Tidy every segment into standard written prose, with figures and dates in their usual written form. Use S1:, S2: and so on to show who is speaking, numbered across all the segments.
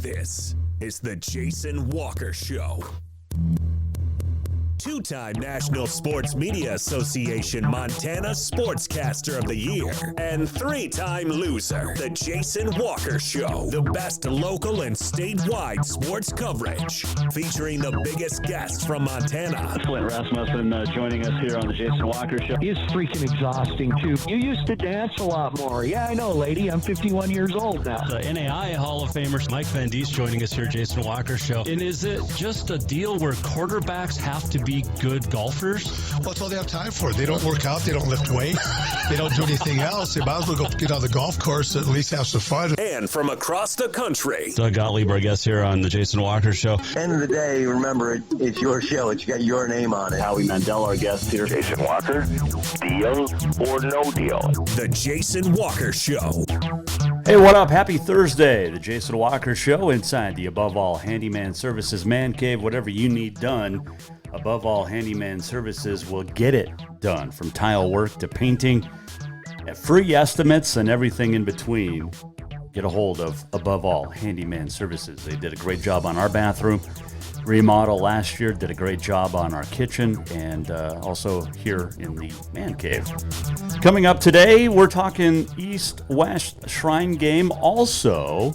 S1: This is the Jason Walker Show. Two-time National Sports Media Association Montana Sportscaster of the Year and three-time loser, the Jason Walker Show. The best local and statewide sports coverage, featuring the biggest guests from Montana.
S2: Flint Rasmussen joining us here on the Jason Walker Show.
S3: He's freaking exhausting, too. You used to dance a lot more. Yeah, I know, lady. I'm 51 years old now.
S4: The NAI Hall of Famer Mike Van Diest joining us here, Jason Walker Show. And is it just a deal where quarterbacks have to be good golfers?
S5: Well, that's all they have time for. They don't work out. They don't lift weight. They don't do anything else. They might as well go get on the golf course and at least have some fun.
S1: And from across the country,
S4: Doug Gottlieb, our guest here on the Jason Walker Show.
S6: End of the day, remember, it's your show. It's got your name on it.
S2: Howie Mandel, our guest here.
S7: Jason Walker, deal or no deal?
S1: the Jason Walker Show.
S8: Hey, what up? Happy Thursday. The Jason Walker Show inside the Above All Handyman Services Man Cave. Whatever you need done, Above All Handyman Services will get it done. From tile work to painting, free estimates and everything in between. Get a hold of Above All Handyman Services. They did a great job on our bathroom remodel last year, did a great job on our kitchen, and also here in the man cave. Coming up today, we're talking East-West Shrine Game. Also,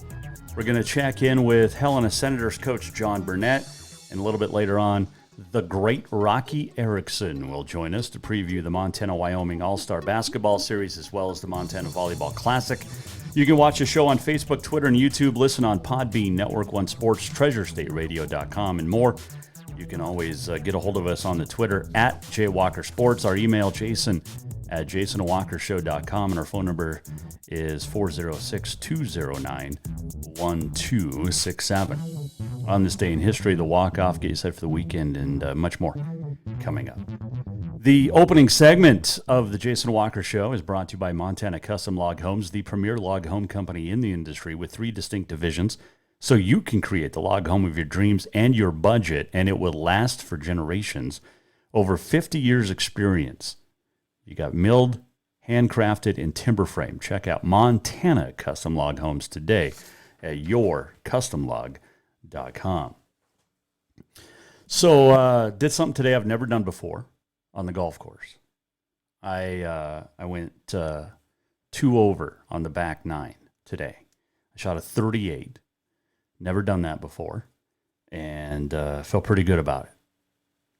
S8: we're going to check in with Helena Senators coach Jon Burnett, and a little bit later on, the great Rocky Erickson will join us to preview the Montana-Wyoming All-Star Basketball Series as well as the Montana Volleyball Classic. You can watch the show on Facebook, Twitter, and YouTube. Listen on Podbean, Network One Sports, TreasureStateRadio.com, and more. You can always get a hold of us on the Twitter at JWalkerSports. Our email, jason@jasonwalkershow.com, and our phone number is 406-209-1267. On this day in history, the walk-off, get you set for the weekend, and much more coming up. The opening segment of the Jason Walker Show is brought to you by Montana Custom Log Homes, the premier log home company in the industry with 3 distinct divisions, so you can create the log home of your dreams and your budget, and it will last for generations. Over 50 years experience. You got milled, handcrafted, and timber frame. Check out Montana Custom Log Homes today at yourcustomlog.com. So, did something today I've never done before on the golf course. I went 2 over on the back 9 today. I shot a 38. Never done that before, and felt pretty good about it.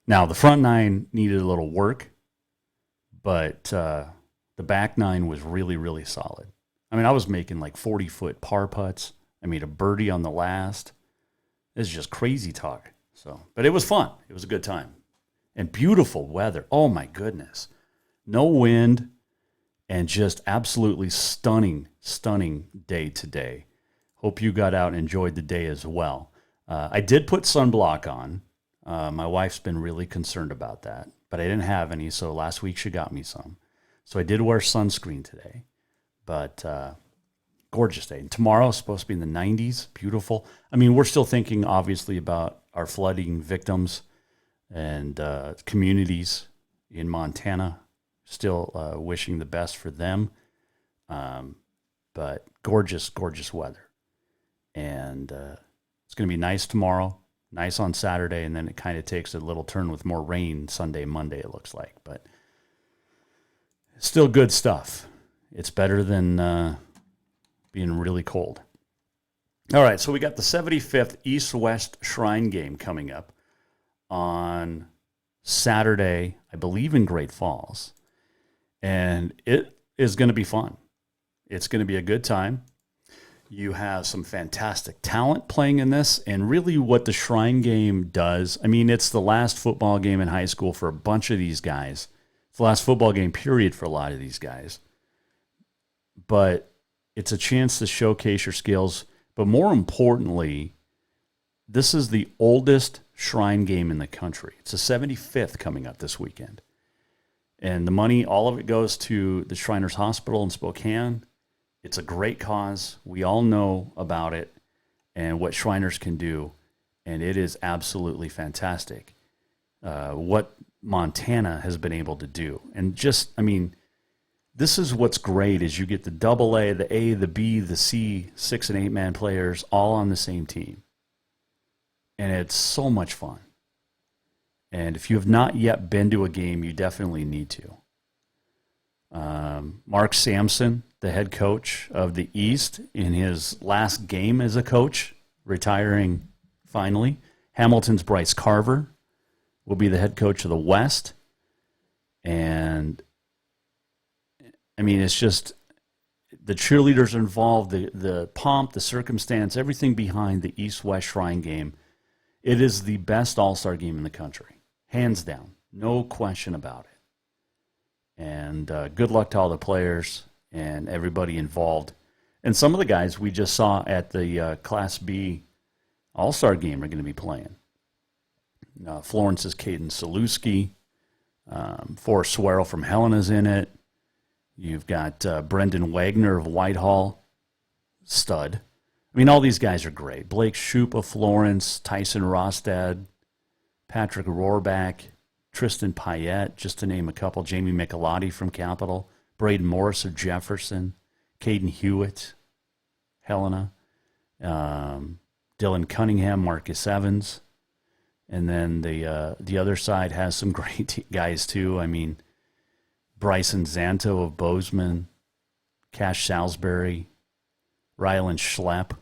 S8: Now, the front 9 needed a little work, but the back 9 was really, really solid. I mean, I was making like 40-foot par putts. I made a birdie on the last. It's just crazy talk. So, but it was fun. It was a good time. And beautiful weather. Oh, my goodness. No wind and just absolutely stunning, stunning day today. Hope you got out and enjoyed the day as well. I did put sunblock on. My wife's been really concerned about that, but I didn't have any, so last week she got me some. So I did wear sunscreen today, but gorgeous day. And tomorrow is supposed to be in the 90s. Beautiful. I mean, we're still thinking, obviously, about our flooding victims and communities in Montana, still wishing the best for them. But gorgeous, gorgeous weather. And it's going to be nice tomorrow, nice on Saturday, and then it kind of takes a little turn with more rain Sunday, Monday, it looks like. But still good stuff. It's better than being really cold. All right, so we got the 75th East-West Shrine Game coming up on Saturday, I believe in Great Falls. And it is going to be fun. It's going to be a good time. You have some fantastic talent playing in this. And really what the Shrine Game does, I mean, it's the last football game in high school for a bunch of these guys. It's the last football game, period, for a lot of these guys. But it's a chance to showcase your skills. But more importantly, this is the oldest Shrine Game in the country. It's the 75th coming up this weekend. And the money, all of it goes to the Shriners Hospital in Spokane. It's a great cause. We all know about it and what Shriners can do. And it is absolutely fantastic what Montana has been able to do. And just, I mean, this is what's great is you get the AA, the A, the B, the C, 6 and 8 man players all on the same team. And it's so much fun. And if you have not yet been to a game, you definitely need to. Mark Sampson, the head coach of the East, in his last game as a coach, retiring finally. Hamilton's Bryce Carver will be the head coach of the West. And, I mean, it's just the cheerleaders involved, the pomp, the circumstance, everything behind the East-West Shrine game. It is the best all-star game in the country, hands down, no question about it. And good luck to all the players and everybody involved. And some of the guys we just saw at the Class B all-star game are going to be playing. Florence's Caden Saluski, Forrest Swerrell from Helena's in it. You've got Brendan Wagner of Whitehall, stud. I mean, all these guys are great. Blake Shoup of Florence, Tyson Rostad, Patrick Rohrbach, Tristan Payette, just to name a couple. Jamie Michelotti from Capital, Braden Morris of Jefferson, Caden Hewitt, Helena, Dylan Cunningham, Marcus Evans. And then the other side has some great guys, too. I mean, Bryson Zanto of Bozeman, Cash Salisbury, Rylan Schlepp.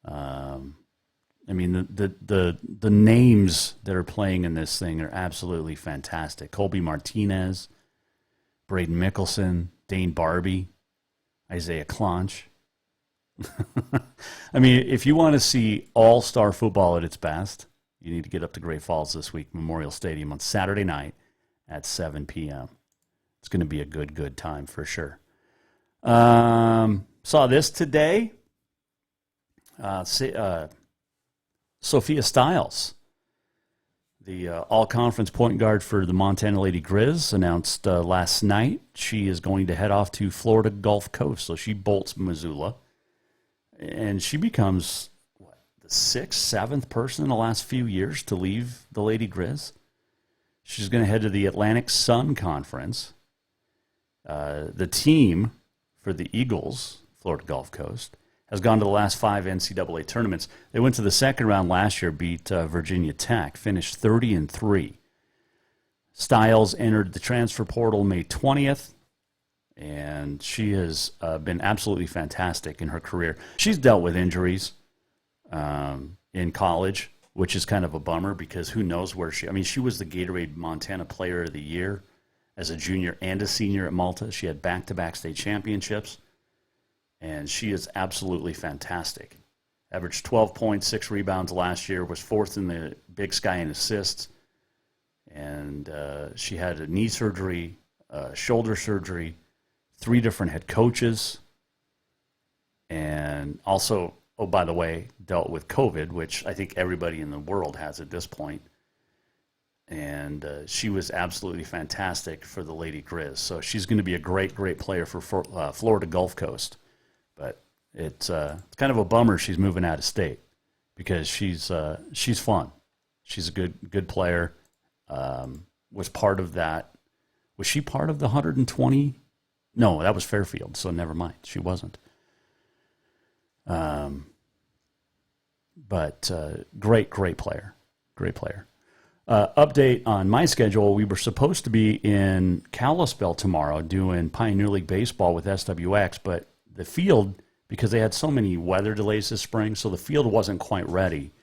S8: I mean, the names that are playing in this thing are absolutely fantastic. Colby Martinez, Braden Mickelson, Dane Barbie, Isaiah Clonch. I mean, if you want to see all-star football at its best, you need to get up to Great Falls this week, Memorial Stadium, on Saturday night at 7 p.m. It's going to be a good time for sure. Saw this today. Sophia Stiles, the all-conference point guard for the Montana Lady Grizz, announced last night she is going to head off to Florida Gulf Coast. So she bolts Missoula, and she becomes the 6th, 7th person in the last few years to leave the Lady Grizz. She's going to head to the Atlantic Sun Conference. The team for the Eagles, Florida Gulf Coast, has gone to the last 5 NCAA tournaments. They went to the second round last year, beat Virginia Tech, finished 30-3. Stiles entered the transfer portal May 20th, and she has been absolutely fantastic in her career. She's dealt with injuries in college, which is kind of a bummer because who knows where she... I mean, she was the Gatorade Montana Player of the Year as a junior and a senior at Malta. She had back-to-back state championships. And she is absolutely fantastic. Averaged 12 points, 6 rebounds last year, was 4th in the Big Sky in assists. And she had a knee surgery, shoulder surgery, 3 different head coaches. And also, oh, by the way, dealt with COVID, which I think everybody in the world has at this point. And she was absolutely fantastic for the Lady Grizz. So she's going to be a great player for Florida Gulf Coast. But it's kind of a bummer she's moving out of state because she's fun. She's a good player. Was part of that. Was she part of the 120? No, that was Fairfield, so never mind. She wasn't. But great player. Great player. Update on my schedule. We were supposed to be in Kalispell tomorrow doing Pioneer League Baseball with SWX, but the field, because they had so many weather delays this spring, so the field wasn't quite ready.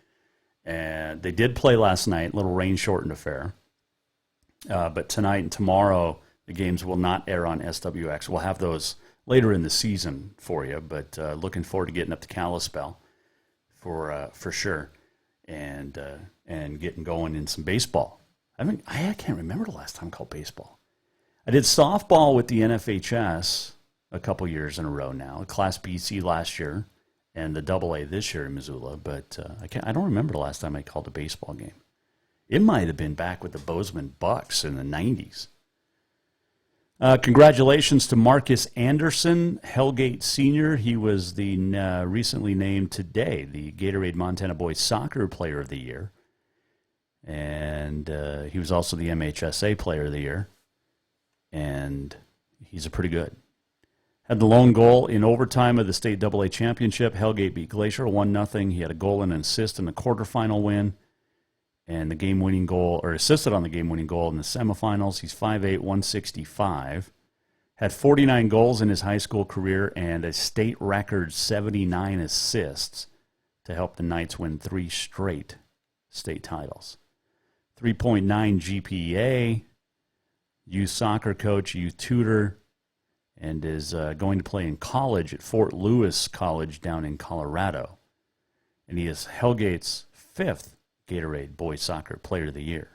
S8: And they did play last night, little rain-shortened affair. But tonight and tomorrow, the games will not air on SWX. We'll have those later in the season for you, but looking forward to getting up to Kalispell for sure and getting going in some baseball. I can't remember the last time I called baseball. I did softball with the NFHS a couple years in a row now. Class BC last year and the AA this year in Missoula, but I don't remember the last time I called a baseball game. It might have been back with the Bozeman Bucks in the 90s. Congratulations to Marcus Anderson, Hellgate Senior. He was the recently named today the Gatorade Montana Boys Soccer Player of the Year. And he was also the MHSA Player of the Year. And he's a pretty good. Had the lone goal in overtime of the state AA championship. Hellgate beat Glacier 1-0. He had a goal and an assist in the quarterfinal win, and the game-winning goal, or assisted on the game-winning goal in the semifinals. He's 5'8", 165. Had 49 goals in his high school career and a state record 79 assists to help the Knights win 3 straight state titles. 3.9 GPA, youth soccer coach, youth tutor, and is going to play in college at Fort Lewis College down in Colorado. And he is Hellgate's 5th Gatorade Boys Soccer Player of the Year,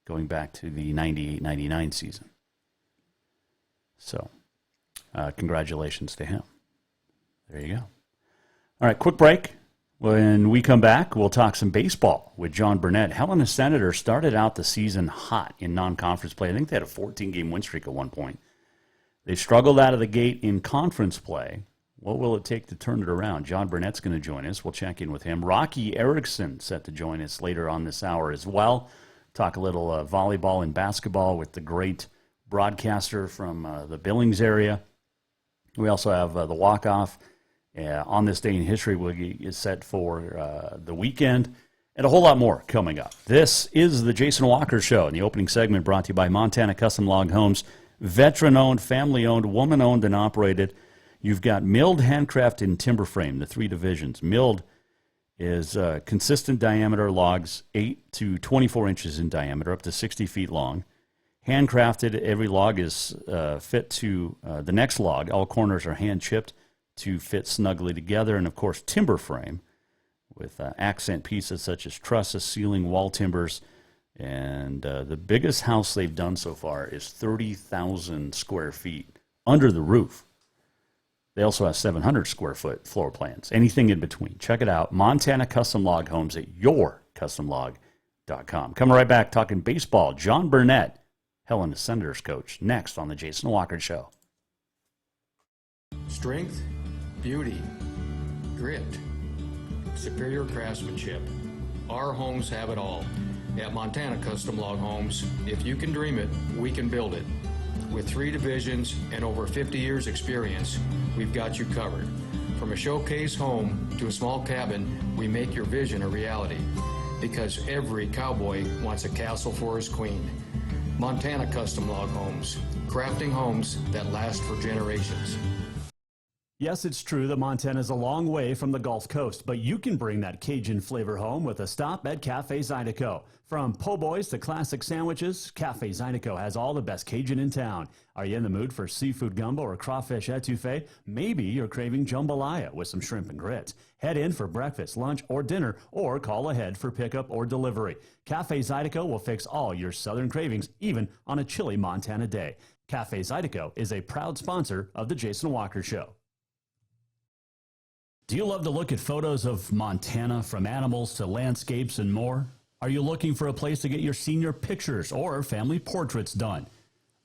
S8: going back to the 98-99 season. So, congratulations to him. There you go. All right, quick break. When we come back, we'll talk some baseball with Jon Burnett. Helena Senators started out the season hot in non-conference play. I think they had a 14-game win streak at one point. They struggled out of the gate in conference play. What will it take to turn it around? Jon Burnett's going to join us. We'll check in with him. Rocky Erickson set to join us later on this hour as well. Talk a little volleyball and basketball with the great broadcaster from the Billings area. We also have the walk-off on this day in history is set for the weekend, and a whole lot more coming up. This is the Jason Walker Show, and the opening segment brought to you by Montana Custom Log Homes. Veteran-owned, family-owned, woman-owned, and operated. You've got milled, handcrafted, and timber frame, the 3 divisions. Milled is consistent diameter logs, 8 to 24 inches in diameter, up to 60 feet long. Handcrafted, every log is fit to the next log. All corners are hand-chipped to fit snugly together. And, of course, timber frame with accent pieces such as trusses, ceiling, wall timbers. And the biggest house they've done so far is 30,000 square feet under the roof. They also have 700 square foot floor plans, anything in between. Check it out, Montana Custom Log Homes at yourcustomlog.com. Coming right back, talking baseball, Jon Burnett, Helena Senators coach, next on the Jason Walker Show.
S9: Strength, beauty, grit, superior craftsmanship. Our homes have it all. At Montana Custom Log Homes, if you can dream it, we can build it. With 3 divisions and over 50 years experience, we've got you covered. From a showcase home to a small cabin, we make your vision a reality. Because every cowboy wants a castle for his queen. Montana Custom Log Homes, crafting homes that last for generations.
S10: Yes, it's true that Montana's a long way from the Gulf Coast, but you can bring that Cajun flavor home with a stop at Cafe Zydeco. From po' boys to classic sandwiches, Cafe Zydeco has all the best Cajun in town. Are you in the mood for seafood gumbo or crawfish etouffee? Maybe you're craving jambalaya with some shrimp and grits. Head in for breakfast, lunch, or dinner, or call ahead for pickup or delivery. Cafe Zydeco will fix all your southern cravings, even on a chilly Montana day. Cafe Zydeco is a proud sponsor of the Jason Walker Show. Do you love to look at photos of Montana, from animals to landscapes and more? Are you looking for a place to get your senior pictures or family portraits done?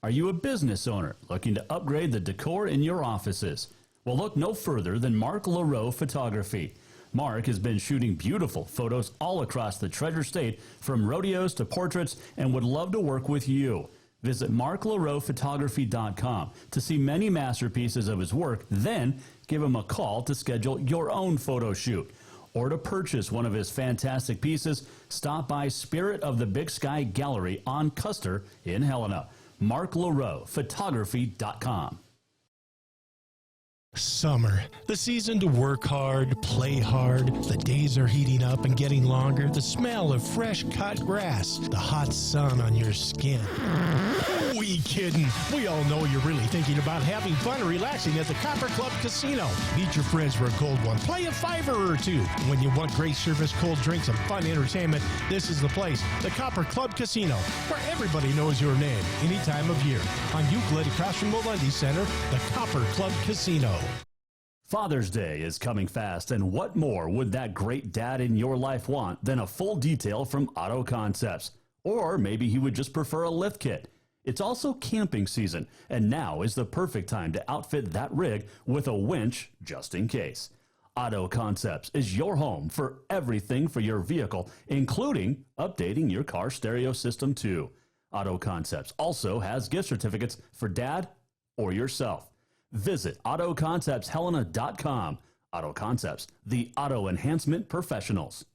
S10: Are you a business owner looking to upgrade the decor in your offices? Well, look no further than Mark Laro Photography. Mark has been shooting beautiful photos all across the Treasure State, from rodeos to portraits, and would love to work with you. Visit marklarophotography.com to see many masterpieces of his work, then give him a call to schedule your own photo shoot. Or to purchase one of his fantastic pieces, stop by Spirit of the Big Sky Gallery on Custer in Helena. marklarophotography.com.
S11: Summer, the season to work hard, play hard. The days are heating up and getting longer. The smell of fresh cut grass, the hot sun on your skin. We kidding. We all know you're really thinking about having fun and relaxing at the Copper Club Casino. Meet your friends for a cold one. Play a $5 or $2. When you want great service, cold drinks, and fun entertainment, this is the place. The Copper Club Casino, where everybody knows your name any time of year. On Euclid, across from the Lundy Center, the Copper Club Casino.
S10: Father's Day is coming fast, and what more would that great dad in your life want than a full detail from Auto Concepts? Or maybe he would just prefer a lift kit. It's also camping season, and now is the perfect time to outfit that rig with a winch just in case. Auto Concepts is your home for everything for your vehicle, including updating your car stereo system too. Auto Concepts also has gift certificates for dad or yourself. Visit AutoConceptsHelena.com. Auto Concepts, the auto enhancement professionals.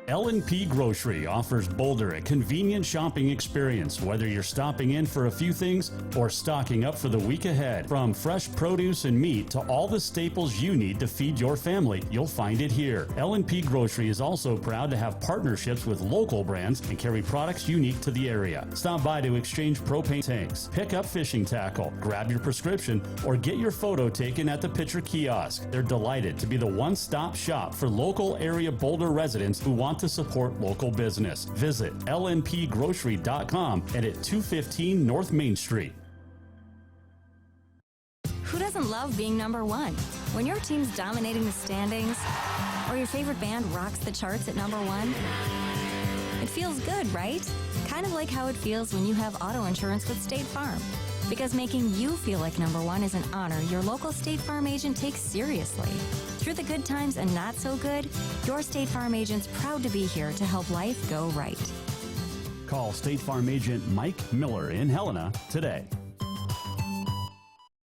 S10: L&P Grocery offers Boulder a convenient shopping experience, whether you're stopping in for a few things or stocking up for the week ahead. From fresh produce and meat to all the staples you need to feed your family, you'll find it here. L&P Grocery is also proud to have partnerships with local brands and carry products unique to the area. Stop by to exchange propane tanks, pick up fishing tackle, grab your prescription, or get your photo taken at the Pitcher Kiosk. They're delighted to be the one-stop shop for local area Boulder residents who want to support local business. Visit lnpgrocery.com and at 215 North Main Street.
S12: Who doesn't love being number one? When your team's dominating the standings, or your favorite band rocks the charts at number one, it feels good, right? Kind of like how it feels when you have auto insurance with State Farm. Because making you feel like number one is an honor your local State Farm agent takes seriously. Through the good times and not so good, your State Farm agent's proud to be here to help life go right.
S10: Call State Farm agent Mike Miller in Helena today.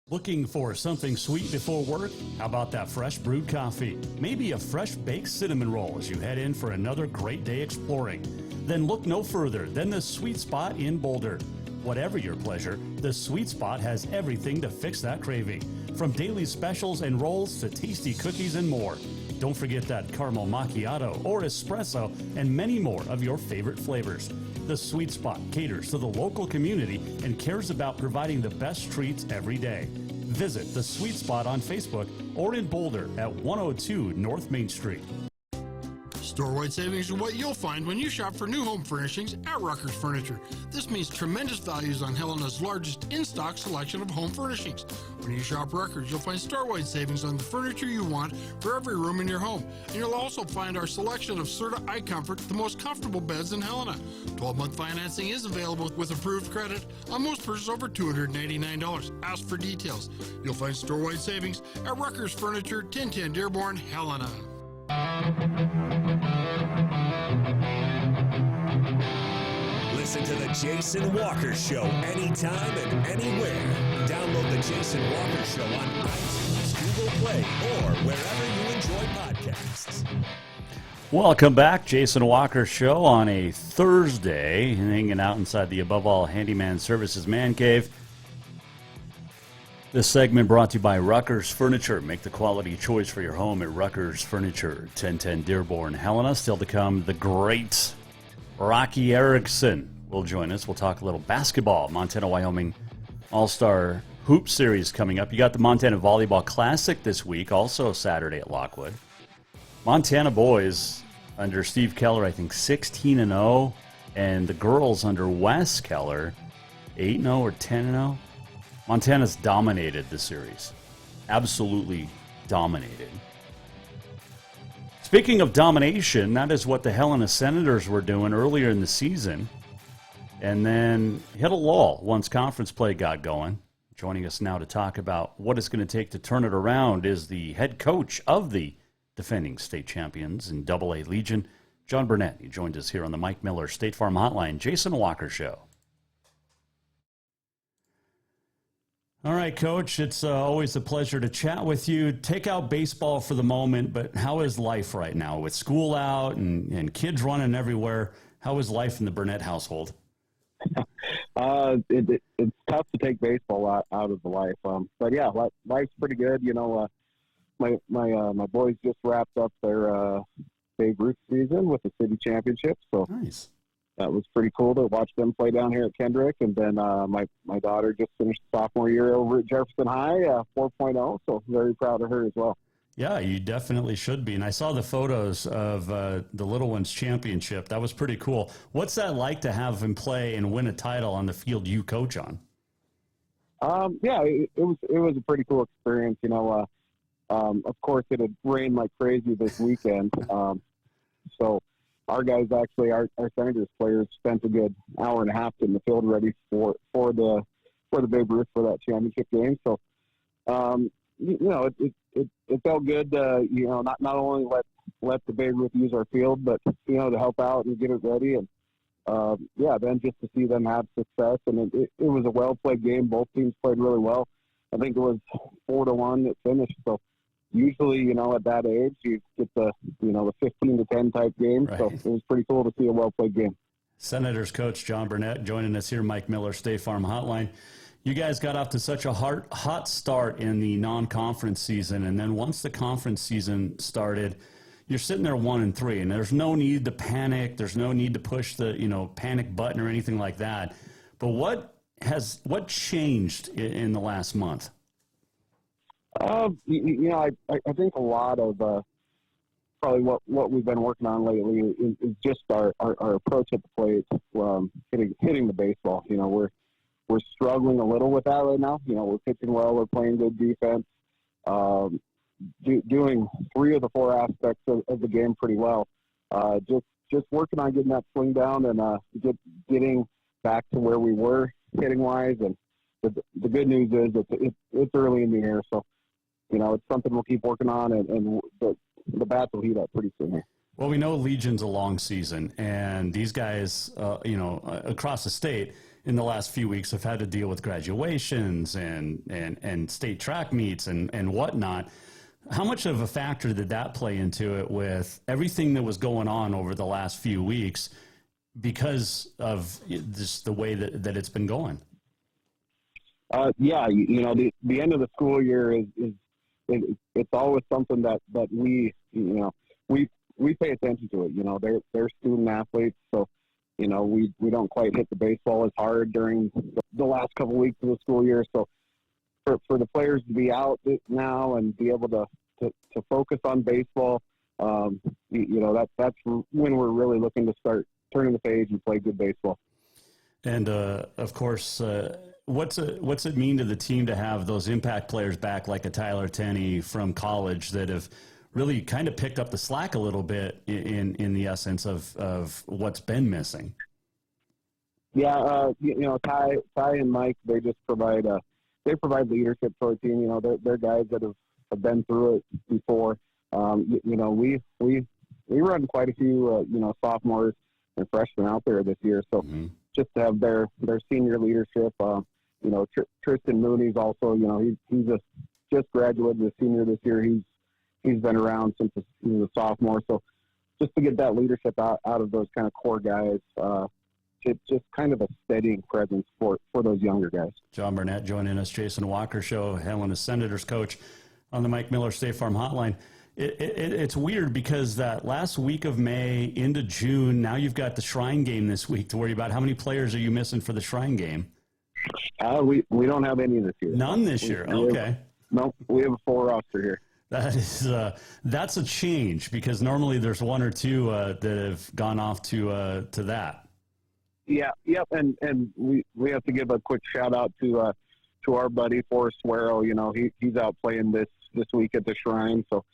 S10: Looking for something sweet before work? How about that fresh brewed coffee? Maybe a fresh baked cinnamon roll as you head in for another great day exploring. Then look no further than the Sweet Spot in Boulder. Whatever your pleasure, the Sweet Spot has everything to fix that craving. From daily specials and rolls to tasty cookies and more. Don't forget that caramel macchiato or espresso and many more of your favorite flavors. The Sweet Spot caters to the local community and cares about providing the best treats every day. Visit the Sweet Spot on Facebook or in Boulder at 102 North Main Street.
S13: Store-wide savings are what you'll find when you shop for new home furnishings at Rucker's Furniture. This means tremendous values on Helena's largest in-stock selection of home furnishings. When you shop Rucker's, you'll find store-wide savings on the furniture you want for every room in your home. And you'll also find our selection of Serta iComfort, the most comfortable beds in Helena. 12-month financing is available with approved credit on most purchases over $289. Ask for details. You'll find store-wide savings at Rucker's Furniture, 1010 Dearborn, Helena.
S1: Listen to the Jason Walker Show anytime and anywhere. Download the Jason Walker Show on iTunes, Google Play, or wherever you enjoy podcasts.
S8: Welcome back, Jason Walker Show on a Thursday, hanging out inside the Above All Handyman Services Man Cave. This segment brought to you by Rucker's Furniture. Make the quality choice for your home at Rucker's Furniture, 1010 Dearborn, Helena. Still to come, the great Rocky Erickson will join us. We'll talk a little basketball. Montana, Wyoming All-Star Hoop Series coming up. You got the Montana Volleyball Classic this week, also Saturday at Lockwood. Montana boys under Steve Keller, I think 16-0, and the girls under Wes Keller, 8-0 or 10-0. Montana's dominated the series. Absolutely dominated. Speaking of domination, that is what the Helena Senators were doing earlier in the season. And then hit a lull once conference play got going. Joining us now to talk about what it's going to take to turn it around is the head coach of the defending state champions in AA Legion, Jon Burnett. He joined us here on the Mike Miller State Farm Hotline, Jason Walker Show. All right, Coach, it's always a pleasure to chat with you. Take out baseball for the moment, but how is life right now with school out and kids running everywhere? How is life in the Burnett household?
S14: It's tough to take baseball out of the life. But yeah, life's pretty good. You know, my boys just wrapped up their Babe Ruth season with the city championship. So
S8: nice.
S14: That was pretty cool to watch them play down here at Kendrick. And then my daughter just finished sophomore year over at Jefferson High, 4.0. So very proud of her as well.
S8: Yeah, you definitely should be. And I saw the photos of the little one's championship. That was pretty cool. What's that like to have him play and win a title on the field you coach on?
S14: Yeah, it was a pretty cool experience. You know, of course it had rained like crazy this weekend. So our guys, actually, our Senators players spent a good hour and a half getting the field ready for the Babe Ruth for that championship game. So, you know, it felt good, you know, not only let the Babe Ruth use our field, but, you know, to help out and get it ready. And then just to see them have success, and it was a well-played game. Both teams played really well. I think it was 4-1 it finished. So usually, at that age, you get the 15-10 type game.
S8: Right.
S14: So it was pretty cool to see a well-played game.
S8: Senators coach Jon Burnett joining us here, Mike Miller, State Farm Hotline. You guys got off to such a hot start in the non-conference season, and then once the conference season started, you're sitting there 1-3, and there's no need to panic. There's no need to push the panic button or anything like that. But what changed in the last month?
S14: I think a lot of probably what we've been working on lately is just our approach at the plate, hitting the baseball. We're struggling a little with that right now. We're pitching well, we're playing good defense, doing 3 of the 4 aspects of the game pretty well. Just working on getting that swing down and getting back to where we were hitting wise. And the good news is it's early in the year, so it's something we'll keep working on, and the bats will heat up pretty soon here.
S8: Well, we know Legion's a long season, and these guys, across the state in the last few weeks have had to deal with graduations and state track meets and whatnot. How much of a factor did that play into it with everything that was going on over the last few weeks because of just the way that it's been going? The end of the school year is it's always something that we pay attention to it. They're student athletes, so we don't quite hit the baseball as hard during the last couple of weeks of the school year. So for the players to be out now and be able to focus on baseball, that's when we're really looking to start turning the page and play good baseball. And of course, what's it mean to the team to have those impact players back, like a Tyler Tenney from college, that have really kind of picked up the slack a little bit in the essence of what's been missing?
S14: Yeah, Ty and Mike, they just provide leadership to our team. They're guys that have been through it before. We run quite a few sophomores and freshmen out there this year, so just to have their senior leadership. Tristan Mooney's also, he's just graduated as senior this year. He's been around since he was a sophomore. So just to get that leadership out of those kind of core guys, just kind of a steadying presence for those younger guys.
S8: Jon Burnett joining us, Jason Walker Show, Helena Senators coach on the Mike Miller State Farm Hotline. It's weird because that last week of May into June, now you've got the Shrine game this week to worry about. How many players are you missing for the Shrine game?
S14: We don't have any this year.
S8: None this year. Okay.
S14: We have a 4 roster here.
S8: That's a change because normally there's 1 or 2 that have gone off to that.
S14: Yeah. Yep. And we have to give a quick shout out to our buddy Forrest Swerow. He's out playing this week at the Shrine. So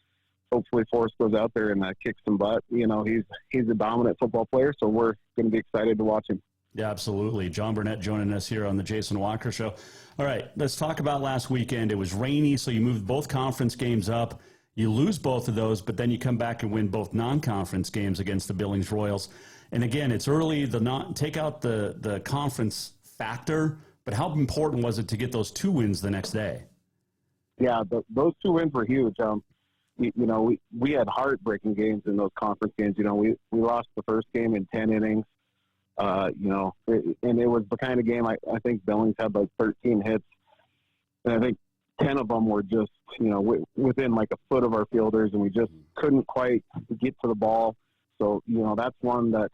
S14: hopefully Forrest goes out there and kicks some butt. He's a dominant football player, so we're going to be excited to watch him.
S8: Yeah, absolutely. Jon Burnett joining us here on the Jason Walker Show. All right, let's talk about last weekend. It was rainy, so you moved both conference games up. You lose both of those, but then you come back and win both non-conference games against the Billings Royals. And again, it's early. Take out the conference factor, but how important was it to get those 2 wins the next day?
S14: Yeah, those 2 wins were huge. We had heartbreaking games in those conference games. We lost the first game in 10 innings. And it was the kind of game I think Billings had like 13 hits, and I think 10 of them were just within like a foot of our fielders, and we just couldn't quite get to the ball. So that's one that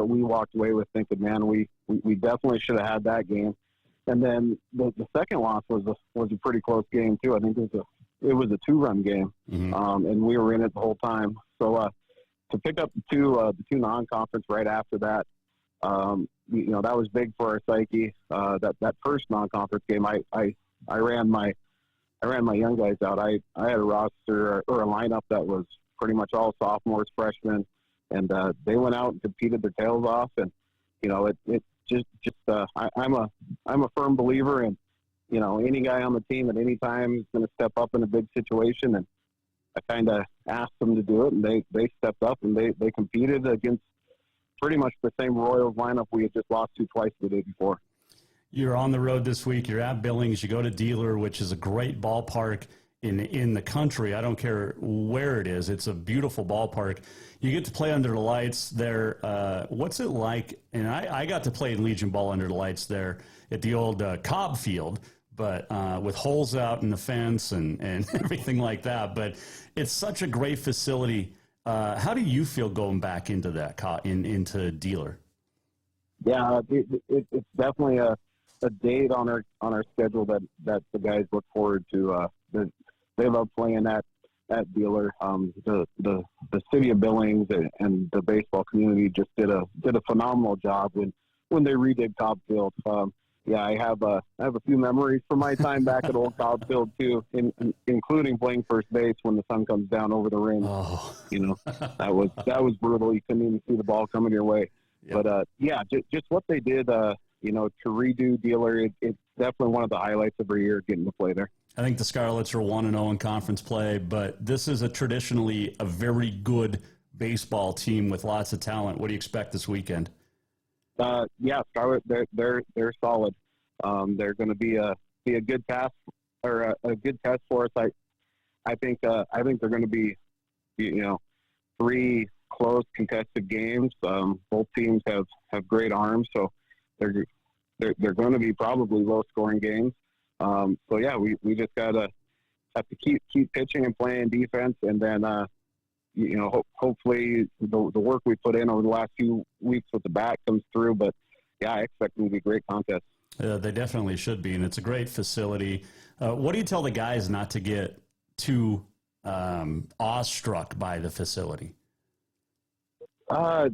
S14: we walked away with thinking, man, we definitely should have had that game. And then the second loss was a pretty close game too. I think it was a 2-run game, and we were in it the whole time. So to pick up the two non-conference right after that, that was big for our psyche. That first non-conference game, I ran my young guys out. I had a roster or a lineup that was pretty much all sophomores, freshmen, and they went out and competed their tails off. And I'm a firm believer in any guy on the team at any time is going to step up in a big situation, and I kind of asked them to do it, and they stepped up and they competed against pretty much the same Royals lineup we had just lost to twice the day before.
S8: You're on the road this week. You're at Billings. You go to Dealer, which is a great ballpark in the country. I don't care where it is. It's a beautiful ballpark. You get to play under the lights there. What's it like? And I got to play in Legion Ball under the lights there at the old Cobb Field, but with holes out in the fence and everything like that. But it's such a great facility. How do you feel going back into that into Dealer?
S14: Yeah, it's definitely a date on our schedule that the guys look forward to. They love playing at Dealer. The city of Billings and the baseball community just did a phenomenal job when they redid Cobb Field. I have a few memories from my time back at Old Cobb Field too, including playing first base when the sun comes down over the ring.
S8: Oh.
S14: That was brutal. You couldn't even see the ball coming your way. Yep. But just what they did, to redo Dealer, it's definitely one of the highlights every year, getting to play there.
S8: I think the Scarlets are 1-0 in conference play, but this is traditionally a very good baseball team with lots of talent. What do you expect this weekend?
S14: Scarlet, they're solid. They're going to be a good task or a good test for us. I think they're going to be, 3 close contested games. Both teams have great arms, so they're going to be probably low scoring games. We just gotta have to keep pitching and playing defense, and then hopefully the work we put in over the last few weeks with the bat comes through. But I expect them to be great contests.
S8: They definitely should be, and it's a great facility. What do you tell the guys not to get too awestruck by the facility?
S14: I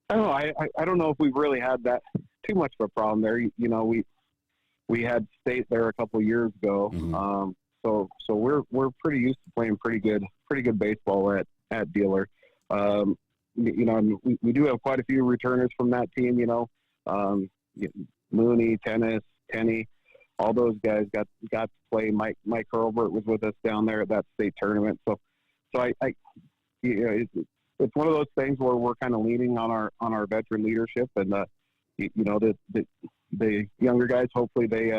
S14: don't know. I don't know if we've really had that too much of a problem there. We had State there a couple of years ago. Mm-hmm. So we're pretty used to playing pretty good baseball at Dealer. And we do have quite a few returners from that team. Mooney, Tenney, all those guys got to play. Mike Hurlbert was with us down there at that state tournament. So it's one of those things where we're kind of leaning on our veteran leadership, and the younger guys, hopefully they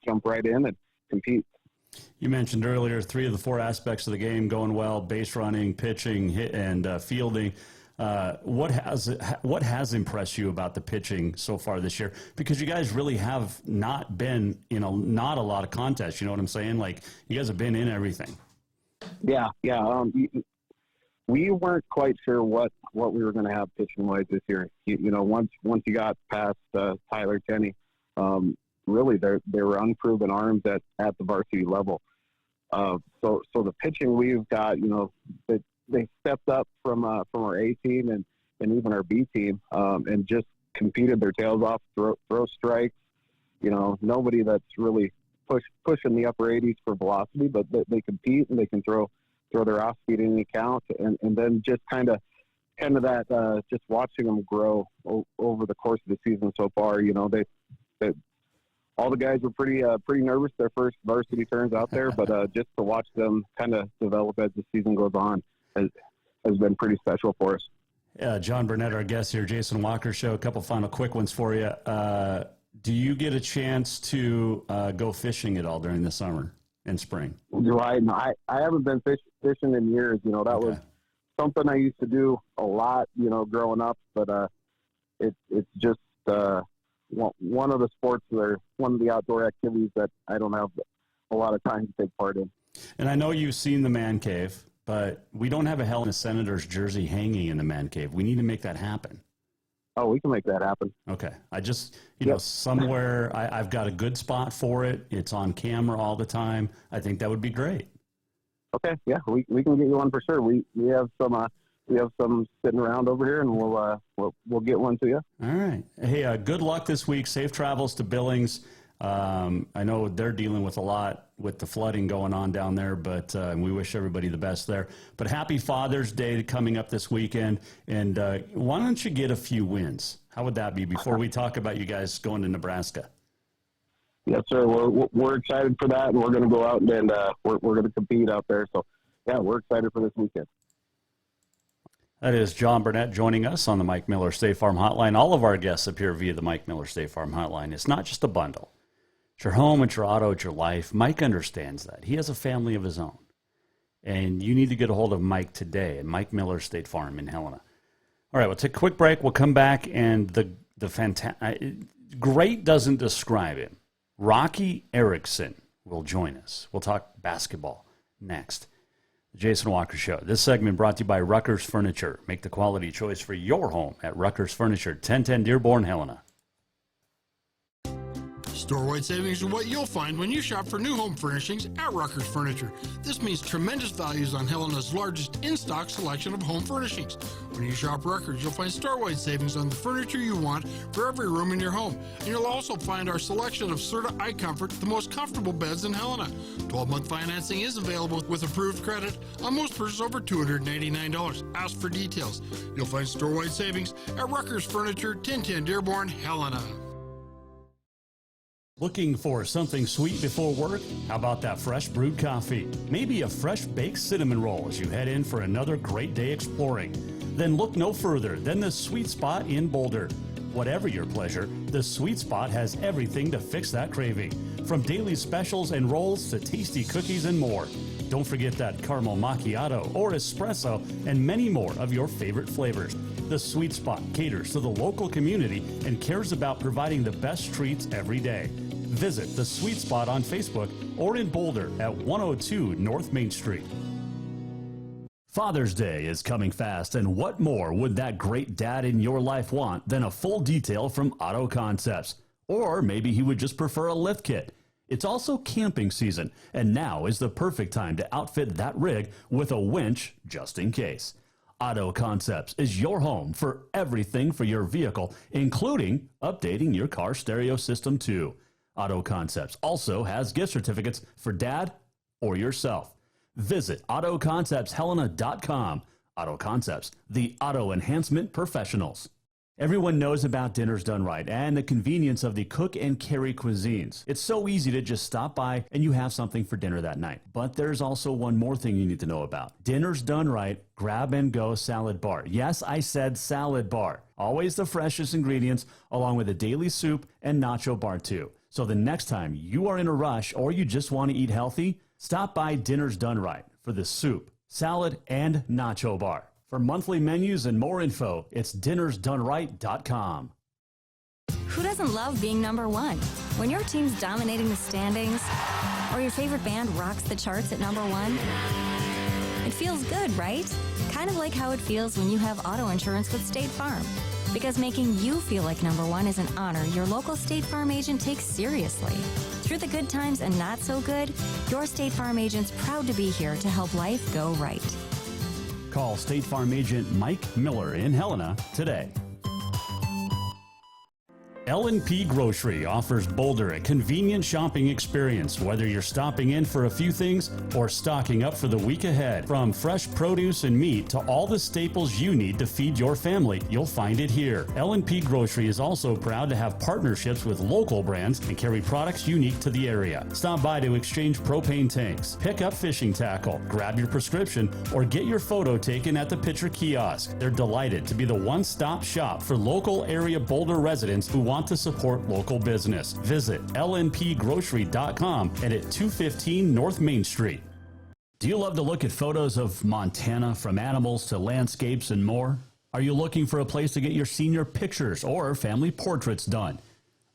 S14: jump right in and compete.
S8: You mentioned earlier 3 of the 4 aspects of the game going well: base running, pitching, and fielding. What has impressed you about the pitching so far this year? Because you guys really have not been in not a lot of contests. You know what I'm saying? Like, you guys have been in everything.
S14: Yeah. We weren't quite sure what we were going to have pitching wise this year. Once you got past Tyler Tenney, really they were unproven arms at the varsity level. So the pitching we've got, they stepped up from our A team and even our B team, and just competed their tails off, throw strikes. Nobody that's really pushing the upper 80s for velocity, but they compete and they can throw their off speed in any count, and then just kind of that just watching them grow over the course of the season so far. They all the guys were pretty nervous their first varsity turns out there, but just to watch them kind of develop as the season goes on has been pretty special for us.
S8: Jon Burnett, our guest here, Jason Walker Show. A couple final quick ones for you. Do you get a chance to go fishing at all during the summer and spring?
S14: Right. No, I haven't been fishing in years. That was something I used to do a lot, growing up, but it's just one of the sports or one of the outdoor activities that I don't have a lot of time to take part in.
S8: And I know you've seen the man cave, but we don't have a Helena Senators jersey hanging in the man cave. We need to make that happen.
S14: Oh, we can make that happen.
S8: Okay. I just, somewhere I've got a good spot for it. It's on camera all the time. I think that would be great.
S14: Okay. Yeah, we can get you one for sure. We have some sitting around over here, and we'll get one to you.
S8: All right. Hey, good luck this week. Safe travels to Billings. I know they're dealing with a lot with the flooding going on down there, but we wish everybody the best there. But happy Father's Day coming up this weekend, and why don't you get a few wins? How would that be before we talk about you guys going to Nebraska?
S14: Yes, sir. We're excited for that, and we're going to go out and we're going to compete out there. So, yeah, we're excited for this weekend.
S8: That is Jon Burnett joining us on the Mike Miller State Farm Hotline. All of our guests appear via the Mike Miller State Farm Hotline. It's not just a bundle. It's your home, it's your auto, it's your life. Mike understands that. He has a family of his own. And you need to get a hold of Mike today at Mike Miller State Farm in Helena. All right, we'll take a quick break. We'll come back, and the fantastic, great doesn't describe him. Rocky Erickson will join us. We'll talk basketball next. The Jason Walker Show. This segment brought to you by Rucker's Furniture. Make the quality choice for your home at Rucker's Furniture, 1010 Dearborn, Helena.
S13: Store-wide savings are what you'll find when you shop for new home furnishings at Rucker's Furniture. This means tremendous values on Helena's largest in-stock selection of home furnishings. When you shop Rucker's, you'll find store-wide savings on the furniture you want for every room in your home. And you'll also find our selection of Serta iComfort, the most comfortable beds in Helena. 12-month financing is available with approved credit on most purchases over $299. Ask for details. You'll find store-wide savings at Rucker's Furniture, 1010 Dearborn, Helena.
S10: Looking for something sweet before work? How about that fresh brewed coffee? Maybe a fresh baked cinnamon roll as you head in for another great day exploring. Then look no further than the Sweet Spot in Boulder. Whatever your pleasure, the Sweet Spot has everything to fix that craving. From daily specials and rolls to tasty cookies and more. Don't forget that caramel macchiato or espresso and many more of your favorite flavors. The Sweet Spot caters to the local community and cares about providing the best treats every day. Visit the Sweet Spot on Facebook or in Boulder at 102 North Main Street. Father's Day is coming fast, and what more would that great dad in your life want than a full detail from Auto Concepts? Or maybe he would just prefer a lift kit. It's also camping season, and now is the perfect time to outfit that rig with a winch just in case. Auto Concepts is your home for everything for your vehicle, including updating your car stereo system too. Auto Concepts also has gift certificates for dad or yourself. Visit AutoConceptsHelena.com. Auto Concepts, the auto enhancement professionals. Everyone knows about Dinners Done Right and the convenience of the cook and carry cuisines. It's so easy to just stop by and you have something for dinner that night. But there's also one more thing you need to know about. Dinners Done Right Grab and Go Salad Bar. Yes, I said salad bar. Always the freshest ingredients, along with a daily soup and nacho bar too. So the next time you are in a rush or you just want to eat healthy, stop by Dinners Done Right for the soup, salad, and nacho bar. For monthly menus and more info, it's dinnersdoneright.com.
S12: Who doesn't love being number one? When your team's dominating the standings, or your favorite band rocks the charts at number one, it feels good, right? Kind of like how it feels when you have auto insurance with State Farm. Because making you feel like number one is an honor your local State Farm agent takes seriously. Through the good times and not so good, your State Farm agent's proud to be here to help life go right.
S10: Call State Farm agent Mike Miller in Helena today. L&P Grocery offers Boulder a convenient shopping experience, whether you're stopping in for a few things or stocking up for the week ahead. From fresh produce and meat to all the staples you need to feed your family, you'll find it here. L&P Grocery is also proud to have partnerships with local brands and carry products unique to the area. Stop by to exchange propane tanks, pick up fishing tackle, grab your prescription, or get your photo taken at the Pitcher Kiosk. They're delighted to be the one-stop shop for local area Boulder residents who want to support local business. Visit lnpgrocery.com and at 215 North Main Street. Do you love to look at photos of Montana, from animals to landscapes and more? Are you looking for a place to get your senior pictures or family portraits done?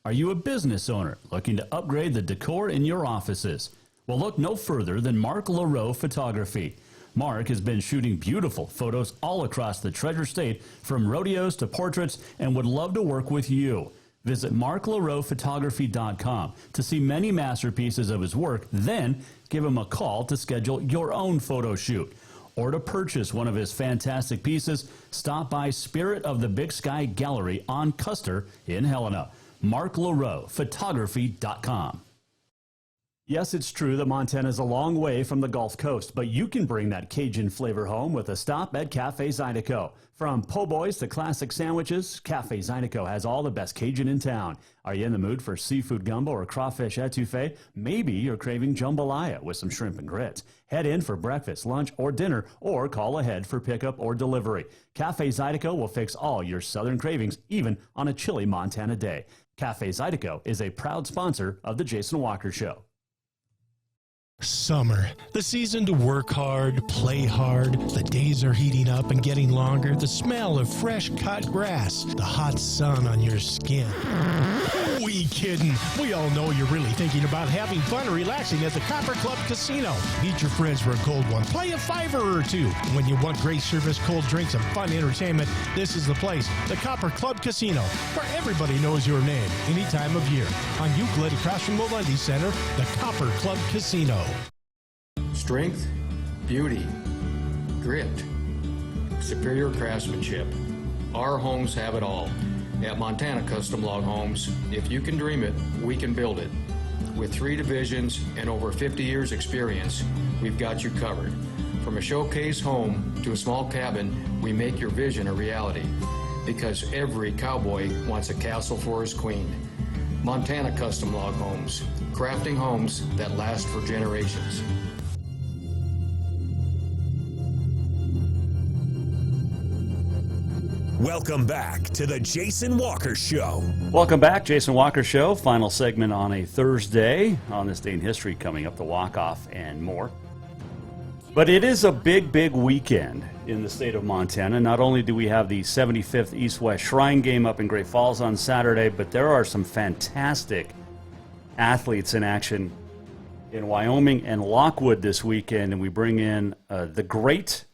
S10: Are you a business owner looking to upgrade the decor in your offices? Well, look no further than Mark Laro Photography. Mark has been shooting beautiful photos all across the Treasure State, from rodeos to portraits, and would love to work with you. Visit marklarophotography.com to see many masterpieces of his work, then give him a call to schedule your own photo shoot. Or to purchase one of his fantastic pieces, stop by Spirit of the Big Sky Gallery on Custer in Helena. marklarophotography.com. Yes, it's true that Montana is a long way from the Gulf Coast, but you can bring that Cajun flavor home with a stop at Cafe Zydeco. From po' boys to classic sandwiches, Cafe Zydeco has all the best Cajun in town. Are you in the mood for seafood gumbo or crawfish etouffee? Maybe you're craving jambalaya with some shrimp and grits. Head in for breakfast, lunch, or dinner, or call ahead for pickup or delivery. Cafe Zydeco will fix all your southern cravings, even on a chilly Montana day. Cafe Zydeco is a proud sponsor of The Jason Walker Show.
S11: Summer, the season to work hard, play hard. The days are heating up and getting longer. The smell of fresh cut grass, the hot sun on your skin. We kidding. We all know you're really thinking about having fun and relaxing at the Copper Club Casino. Meet your friends for a cold one. Play a $5 or two. When you want great service, cold drinks, and fun entertainment, this is the place. The Copper Club Casino, where everybody knows your name any time of year. On Euclid, across from Molendi Center, the Copper Club Casino.
S9: Strength, beauty, grit, superior craftsmanship. Our homes have it all. At Montana Custom Log Homes, if you can dream it, we can build it. With 3 divisions and over 50 years experience, we've got you covered. From a showcase home to a small cabin, we make your vision a reality. Because every cowboy wants a castle for his queen. Montana Custom Log Homes, crafting homes that last for generations.
S1: Welcome back to the Jason Walker Show.
S8: Welcome back, Jason Walker Show. Final segment on a Thursday on this day in history coming up, the walk-off and more. But it is a big, big weekend in the state of Montana. Not only do we have the 75th East-West Shrine Game up in Great Falls on Saturday, but there are some fantastic athletes in action in Wyoming and Lockwood this weekend. And we bring in the great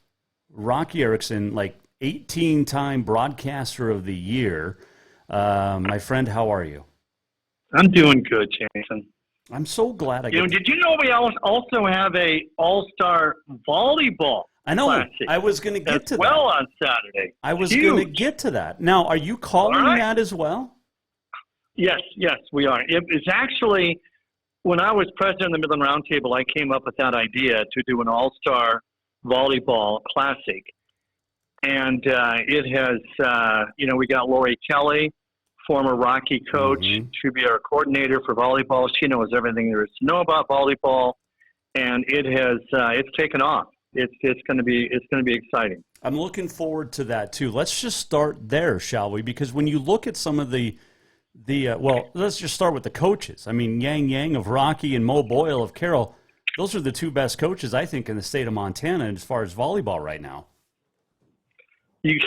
S8: Rocky Erickson, 18-time broadcaster of the year. My friend, how are you?
S15: I'm doing good, Jason.
S8: I'm so glad
S15: did you know we also have a all-star volleyball?
S8: I know.
S15: Classic
S8: I was going to get to that.
S15: Well, on Saturday.
S8: I was going to get to that. Now, are you calling that as well?
S15: Yes, we are. It's actually, when I was president of the Midland Roundtable, I came up with that idea to do an all-star volleyball classic. And it has, we got Lori Kelly, former Rocky coach, to be our coordinator for volleyball. She knows everything there is to know about volleyball, and it has it's taken off. It's going to be exciting.
S8: I'm looking forward to that too. Let's just start there, shall we? Because when you look at some of the let's just start with the coaches. I mean, Yang of Rocky and Mo Boyle of Carroll. Those are the 2 best coaches, I think, in the state of Montana as far as volleyball right now.
S15: You're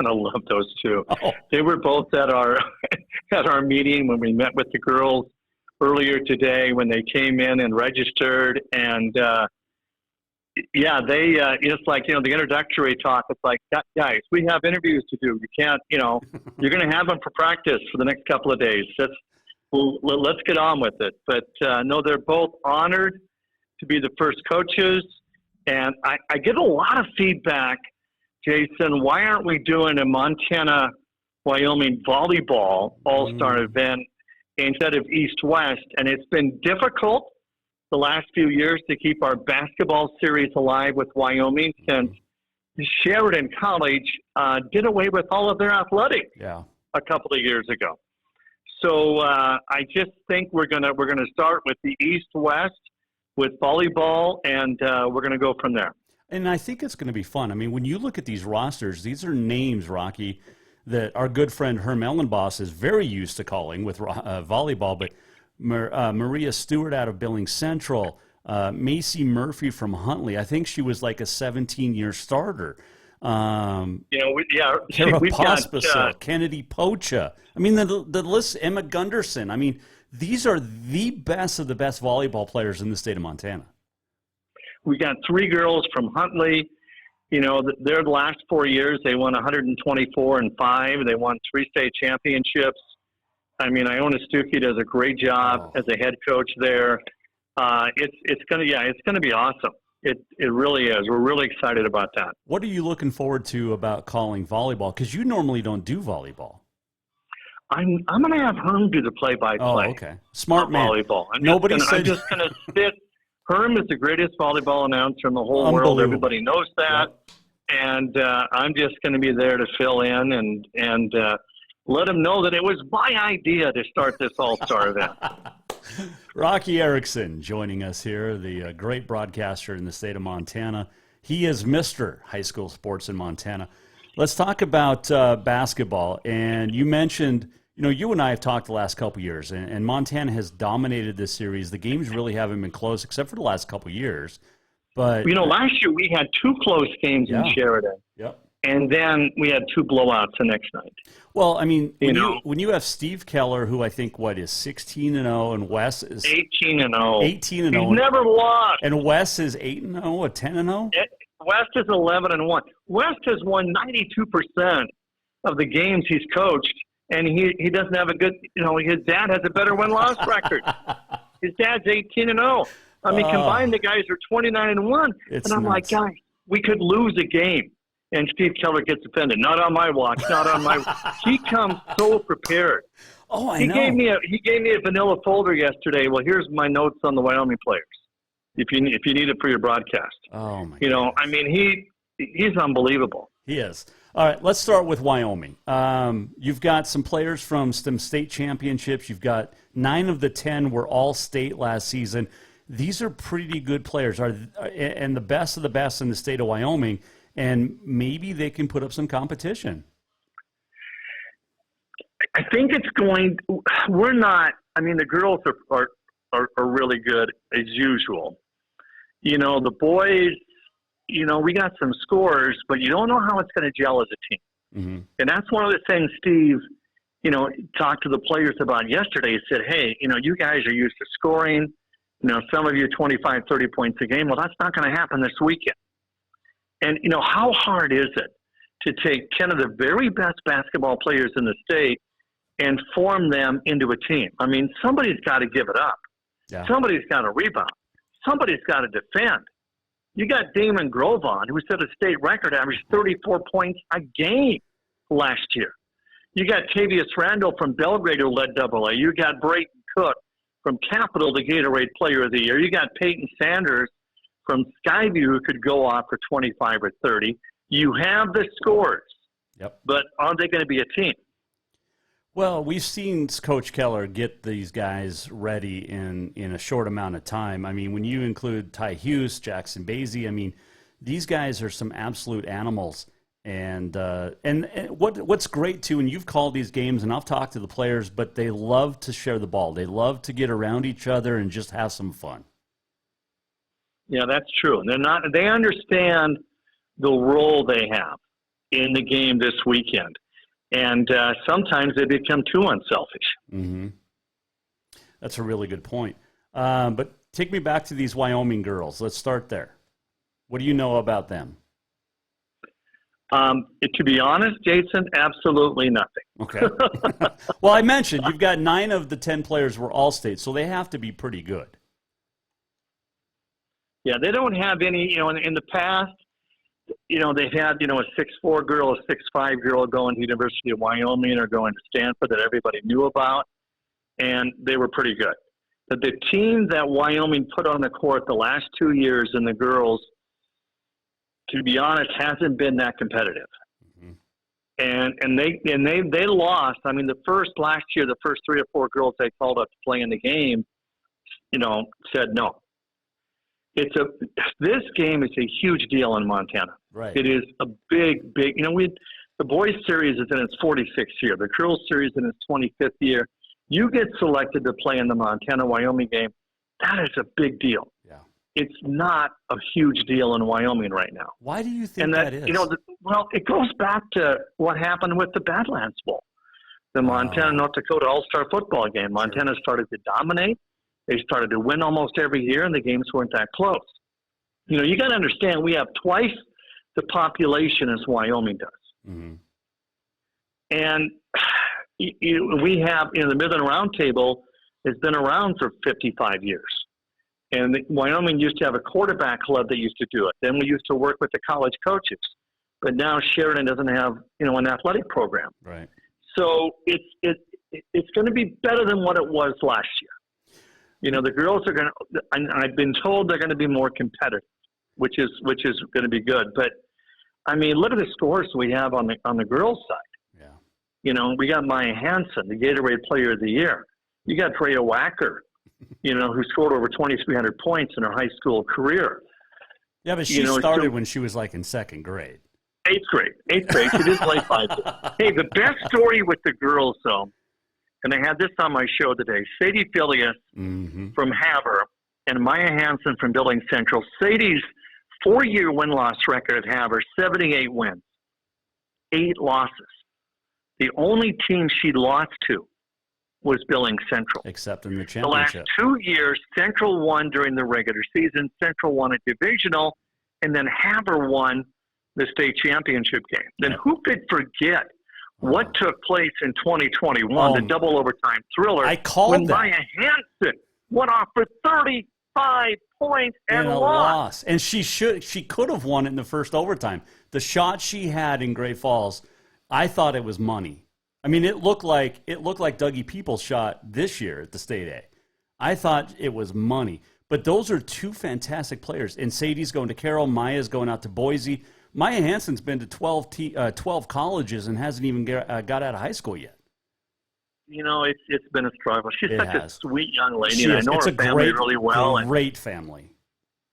S15: gonna love those 2. Oh. They were both at our meeting when we met with the girls earlier today when they came in and registered, and they it's like the introductory talk. It's like, guys, we have interviews to do. You can't, you're gonna have them for practice for the next couple of days. Let's get on with it. But no, they're both honored to be the first coaches, and I get a lot of feedback. Jason, why aren't we doing a Montana-Wyoming volleyball all-star event instead of East-West? And it's been difficult the last few years to keep our basketball series alive with Wyoming since Sheridan College did away with all of their athletics a couple of years ago. So I just think we're gonna start with the East-West with volleyball, and we're gonna go from there.
S8: And I think it's going to be fun. I mean, when you look at these rosters, these are names, Rocky, that our good friend Herm Ellenboss is very used to calling with volleyball. But Maria Stewart out of Billings Central, Macy Murphy from Huntley, I think she was like a 17-year starter. Kara Pospisil, Kennedy Pocha. I mean, the list, Emma Gunderson. I mean, these are the best of the best volleyball players in the state of Montana.
S15: We got 3 girls from Huntley. Their last 4 years, they won 124-5. They won 3 state championships. I mean, Iona Stuckey does a great job as a head coach there. It's gonna be awesome. It really is. We're really excited about that.
S8: What are you looking forward to about calling volleyball? Because you normally don't do volleyball.
S15: I'm going to have Herm do the play-by-play.
S8: Oh, okay. Smart man.
S15: Volleyball. I'm just going to sit. Herm is the greatest volleyball announcer in the whole world. Everybody knows that. Yep. And I'm just going to be there to fill in and let him know that it was my idea to start this all-star event.
S8: Rocky Erickson joining us here, the great broadcaster in the state of Montana. He is Mr. High School Sports in Montana. Let's talk about basketball. And you mentioned, you and I have talked the last couple years, and Montana has dominated this series. The games really haven't been close except for the last couple years. But
S15: last year we had 2 close games in Sheridan.
S8: Yep.
S15: And then we had 2 blowouts the next night.
S8: Well, I mean, when you have Steve Keller, who I think is 16-0, and Wes is
S15: 18-0.
S8: 18-0.
S15: He's never lost.
S8: And Wes is 8-0, a 10-0.
S15: West is 11-1. West has won 92% of the games he's coached, and he doesn't have a good. His dad has a better win-loss record. His dad's 18-0. I mean, combined, the guys are 29-1. And I'm like, guys, we could lose a game. And Steve Keller gets offended. Not on my watch. Not on my. He comes so prepared.
S8: Oh, I
S15: know. He gave me a vanilla folder yesterday. Well, here's my notes on the Wyoming players. If you need it for your broadcast.
S8: Oh my.
S15: I mean, he's unbelievable.
S8: He is. All right, let's start with Wyoming. You've got some players from some state championships. You've got 9 of the 10 were all state last season. These are pretty good players, and the best of the best in the state of Wyoming. And maybe they can put up some competition.
S15: I think it's going. We're not. I mean, the girls are really good as usual. The boys. We got some scores, but you don't know how it's going to gel as a team.
S8: Mm-hmm.
S15: And that's one of the things Steve, talked to the players about yesterday. He said, "Hey, you guys are used to scoring. Some of you 25, 30 points a game. Well, that's not going to happen this weekend." And, how hard is it to take 10 of the very best basketball players in the state and form them into a team? I mean, somebody's got to give it up.
S8: Yeah.
S15: Somebody's got to rebound. Somebody's got to defend. You got Damon Grovon, who set a state record, averaged 34 points a game last year. You got Tavius Randall from Belgrade, who led AA. You got Brayton Cook from Capital, the Gatorade Player of the Year. You got Peyton Sanders from Skyview, who could go off for 25 or 30. You have the scores.
S8: Yep.
S15: But are they going to be a team?
S8: Well, we've seen Coach Keller get these guys ready in a short amount of time. I mean, when you include Ty Hughes, Jackson Basie, I mean, these guys are some absolute animals. And what's great, too, and you've called these games, and I've talked to the players, but they love to share the ball. They love to get around each other and just have some fun.
S15: Yeah, that's true. They understand the role they have in the game this weekend. And sometimes they become too unselfish.
S8: Mm-hmm. That's a really good point. But take me back to these Wyoming girls. Let's start there. What do you know about them?
S15: To be honest, Jason, absolutely nothing.
S8: Okay. Well, I mentioned you've got 9 of the 10 players were all-state, so they have to be pretty good.
S15: Yeah, they don't have any, in the past, they've had, a 6'4" girl, a 6'5" girl going to University of Wyoming or going to Stanford that everybody knew about, and they were pretty good. But the team that Wyoming put on the court the last 2 years in the girls, to be honest, hasn't been that competitive. Mm-hmm. And they lost. I mean, last year, the first 3 or 4 girls they called up to play in the game, said no. This game is a huge deal in Montana.
S8: Right.
S15: It is a big. The boys series is in its 46th year. The girls series in its 25th year. You get selected to play in the Montana-Wyoming game. That is a big deal.
S8: Yeah.
S15: It's not a huge deal in Wyoming right now.
S8: Why do you think that is?
S15: Well, it goes back to what happened with the Badlands Bowl, the Montana-North Dakota All-Star football game. Montana started to dominate. They started to win almost every year, and the games weren't that close. You got to understand, we have twice the population as Wyoming does.
S8: Mm-hmm.
S15: And we have, the Midland Roundtable has been around for 55 years. And Wyoming used to have a quarterback club that used to do it. Then we used to work with the college coaches. But now Sheridan doesn't have, an athletic program.
S8: Right.
S15: So it's going to be better than what it was last year. You know, the girls are going to, and I've been told they're going to be more competitive, which is going to be good. But I mean, look at the scores we have on the girls' side.
S8: Yeah.
S15: You know, we got Maya Hansen, the Gatorade Player of the Year. You got Freya Wacker, you know, who scored over 2,300 points in her high school career.
S8: Yeah, but she started when she was like in second grade.
S15: Eighth grade. She didn't play 5 years. Hey, the best story with the girls, though, and I had this on my show today, Sadie Phileas from Havre and Maya Hansen from Billings Central. Sadie's 4-year win-loss record at Havre, 78 wins, 8 losses. The only team she lost to was Billings Central.
S8: Except in the championship.
S15: The last 2 years, Central won during the regular season. Central won a divisional, and then Havre won the state championship game. Then who could forget what took place in 2021, the double overtime thriller?
S8: I called
S15: when
S8: that.
S15: Maya Hansen went off for 35 points and lost.
S8: And she could have won it in the first overtime. The shot she had in Great Falls, I thought it was money. I mean, it looked like Dougie Peoples' shot this year at the State A. I thought it was money. But those are two fantastic players. And Sadie's going to Carroll. Maya's going out to Boise. Maya Hansen's been to 12 colleges and hasn't even got out of high school yet.
S15: You know, it's been a struggle. She's such a sweet young lady,
S8: She
S15: and I
S8: is.
S15: know
S8: It's
S15: her
S8: a
S15: family really well.
S8: Great family.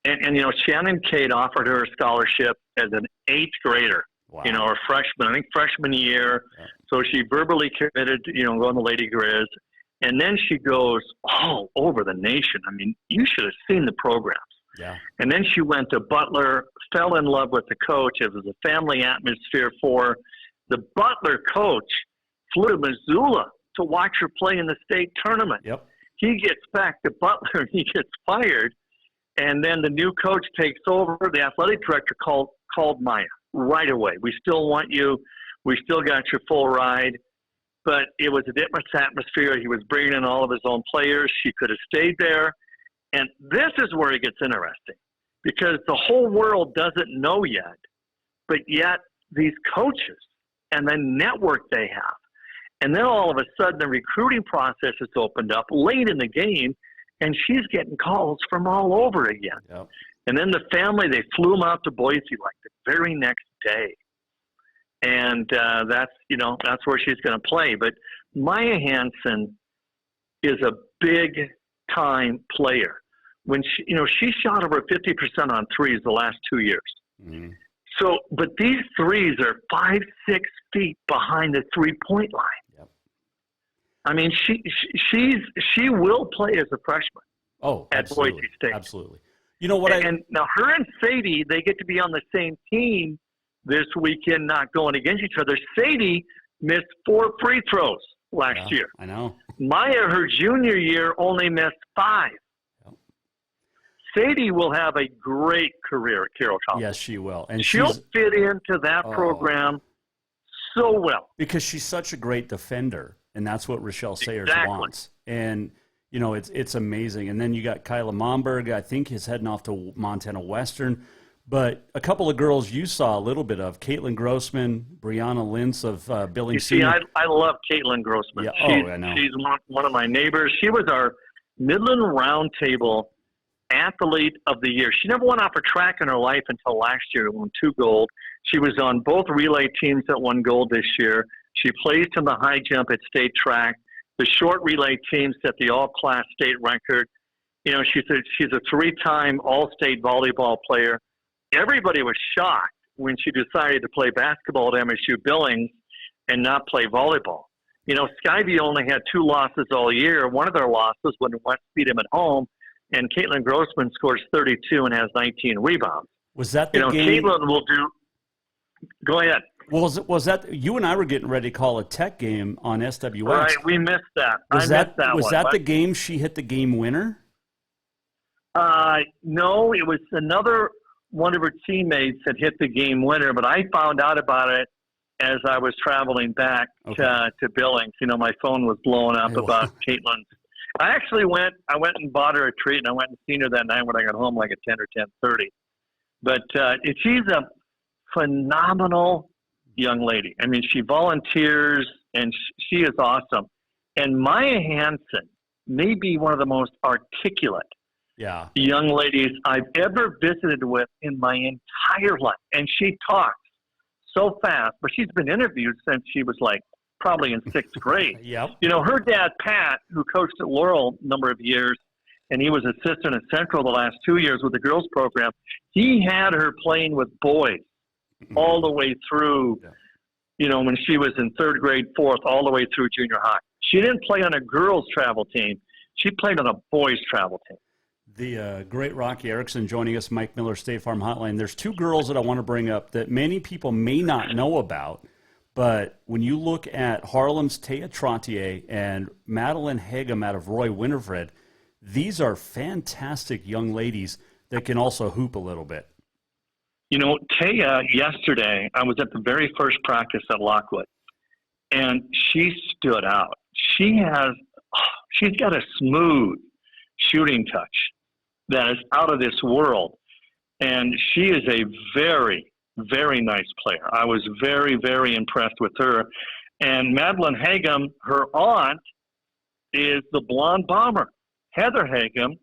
S15: And you know, Shannon Cade offered her a scholarship as an 8th grader.
S8: Wow.
S15: You know, or freshman, I think freshman year. Yeah. So she verbally committed to, going to Lady Grizz. And then she goes all over the nation. I mean, you should have seen the programs.
S8: Yeah.
S15: And then she went to Butler, fell in love with the coach. It was a family atmosphere for her. The Butler coach flew to Missoula to watch her play in the state tournament.
S8: Yep.
S15: He gets back to Butler. He gets fired. And then the new coach takes over. The athletic director called Maya right away. We still want you. We still got your full ride. But it was a different atmosphere. He was bringing in all of his own players. She could have stayed there. And this is where it gets interesting because the whole world doesn't know yet, but yet these coaches and the network they have. And then all of a sudden the recruiting process is opened up late in the game and she's getting calls from all over again.
S8: Yep.
S15: And then the family, they flew them out to Boise like the very next day. And that's where she's going to play. But Maya Hansen is a big-time player. When she shot over 50% on threes the last 2 years.
S8: Mm-hmm.
S15: So, but these threes are 5-6 feet behind the three-point line.
S8: Yep.
S15: I mean, she will play as a freshman. At Boise State.
S8: Absolutely. You know what?
S15: And now her and Sadie, they get to be on the same team this weekend, not going against each other. Sadie missed 4 free throws last year.
S8: I know.
S15: Maya, her junior year, only missed 5. Yep. Sadie will have a great career at Carroll College.
S8: Yes, she will. And
S15: she'll fit into that program so well.
S8: Because she's such a great defender, and that's what Rochelle Sayers wants. And, it's amazing. And then you got Kyla Momberg, I think, is heading off to Montana Western. But a couple of girls you saw a little bit of, Caitlin Grossman, Brianna Lintz of Billings.
S15: You see, I love Caitlin Grossman.
S8: Yeah. I know.
S15: She's one of my neighbors. She was our Midland Roundtable Athlete of the Year. She never went off a track in her life until last year, won 2 gold. She was on both relay teams that won gold this year. She placed in the high jump at state track. The short relay team set the all-class state record. She's a 3-time all-state volleyball player. Everybody was shocked when she decided to play basketball at MSU Billings and not play volleyball. Skyview only had 2 losses all year. One of their losses when West beat them at home, and Caitlin Grossman scores 32 and has 19 rebounds.
S8: Was that the game?
S15: Caitlin will do. Go ahead.
S8: Was that you and I were getting ready to call a tech game on SWX?
S15: Right, we missed that.
S8: Was that the game she hit the game winner?
S15: No, it was another one of her teammates had hit the game winner, but I found out about it as I was traveling back to Billings. My phone was blowing up about Caitlin. I went and bought her a treat, and I went and seen her that night when I got home, like at 10 or 10:30. But she's a phenomenal young lady. I mean, she volunteers, and she is awesome. And Maya Hansen may be one of the most articulate young ladies I've ever visited with in my entire life. And she talks so fast, but she's been interviewed since she was like probably in 6th grade.
S8: Yep.
S15: You know, her dad, Pat, who coached at Laurel a number of years, and he was assistant at Central the last 2 years with the girls program, he had her playing with boys all the way through, you know, when she was in 3rd grade, 4th, all the way through junior high. She didn't play on a girls' travel team. She played on a boys' travel team.
S8: The great Rocky Erickson joining us, Mike Miller, State Farm Hotline. There's 2 girls that I want to bring up that many people may not know about, but when you look at Harlem's Taya Trottier and Madeline Hagum out of Roy Winifred, these are fantastic young ladies that can also hoop a little bit.
S15: You know, Taya, yesterday, I was at the very first practice at Lockwood, and she stood out. She's got a smooth shooting touch that is out of this world. And she is a very, very nice player. I was very, very impressed with her. And Madeline Hagum, her aunt, is the blonde bomber, Heather Hagum,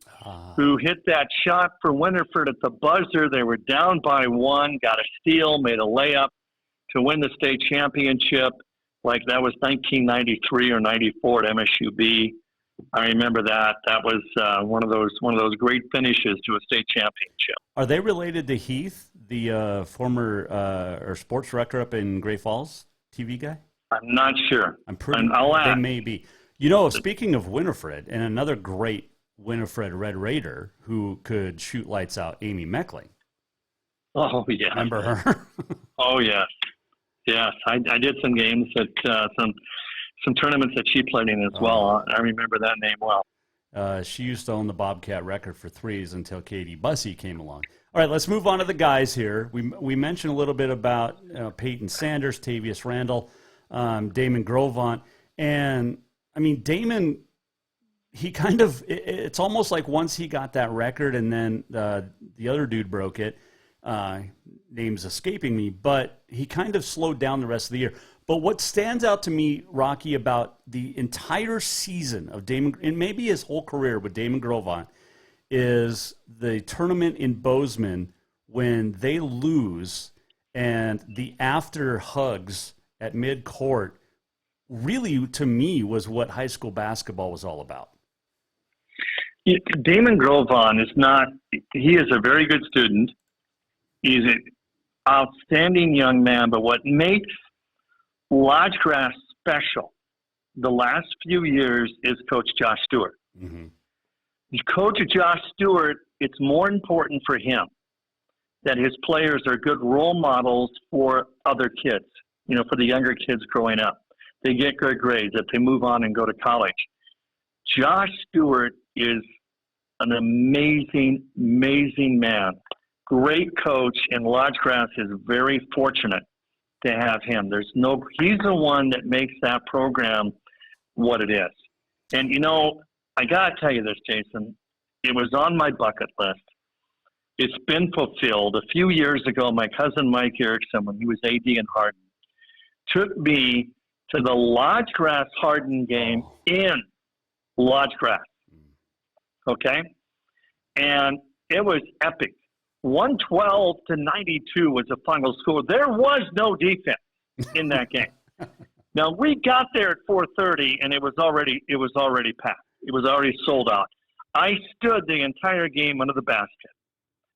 S15: who hit that shot for Winterford at the buzzer. They were down by 1, got a steal, made a layup to win the state championship. Like that was 1993 or 94 at MSUB. I remember that. That was one of those great finishes to a state championship.
S8: Are they related to Heath, the former or sports director up in Great Falls, TV guy?
S15: I'm not sure.
S8: I'm pretty. They may be. You know, speaking of Winifred, and another great Winifred Red Raider who could shoot lights out, Amy Meckling.
S15: Oh yeah,
S8: remember her?
S15: Oh yes, yes. I did some games at some tournaments that she played in as well. I remember that name well.
S8: She used to own the Bobcat record for threes until Katie Bussey came along. All right, let's move on to the guys here. We mentioned a little bit about Peyton Sanders, Tavius Randall, Damon Grovant, and I mean Damon. He kind of, it's almost like once he got that record and then the other dude broke it, name's escaping me, but he kind of slowed down the rest of the year. But what stands out to me, Rocky, about the entire season of Damon, and maybe his whole career with Damon Grovant, is the tournament in Bozeman when they lose and the after hugs at mid-court really, to me, was what high school basketball was all about.
S15: Damon Grovant he is a very good student. He's an outstanding young man, but what makes Lodge Grass special the last few years is Coach Josh Stewart.
S8: Mm-hmm.
S15: Coach Josh Stewart, it's more important for him that his players are good role models for other kids, you know, for the younger kids growing up. They get good grades, that they move on and go to college. Josh Stewart is an amazing, amazing man. Great coach, and Lodge Grass is very fortunate to have him. He's the one that makes that program what it is. And, you know, I got to tell you this, Jason. It was on my bucket list. It's been fulfilled. A few years ago, my cousin Mike Erickson, when he was AD in Hardin, took me to the Lodge Grass Hardin game in Lodge Grass. Okay? And it was epic. 112 to 92 was the final score. There was no defense in that game. Now, we got there at 4:30, and it was already packed. It was already sold out. I stood the entire game under the basket.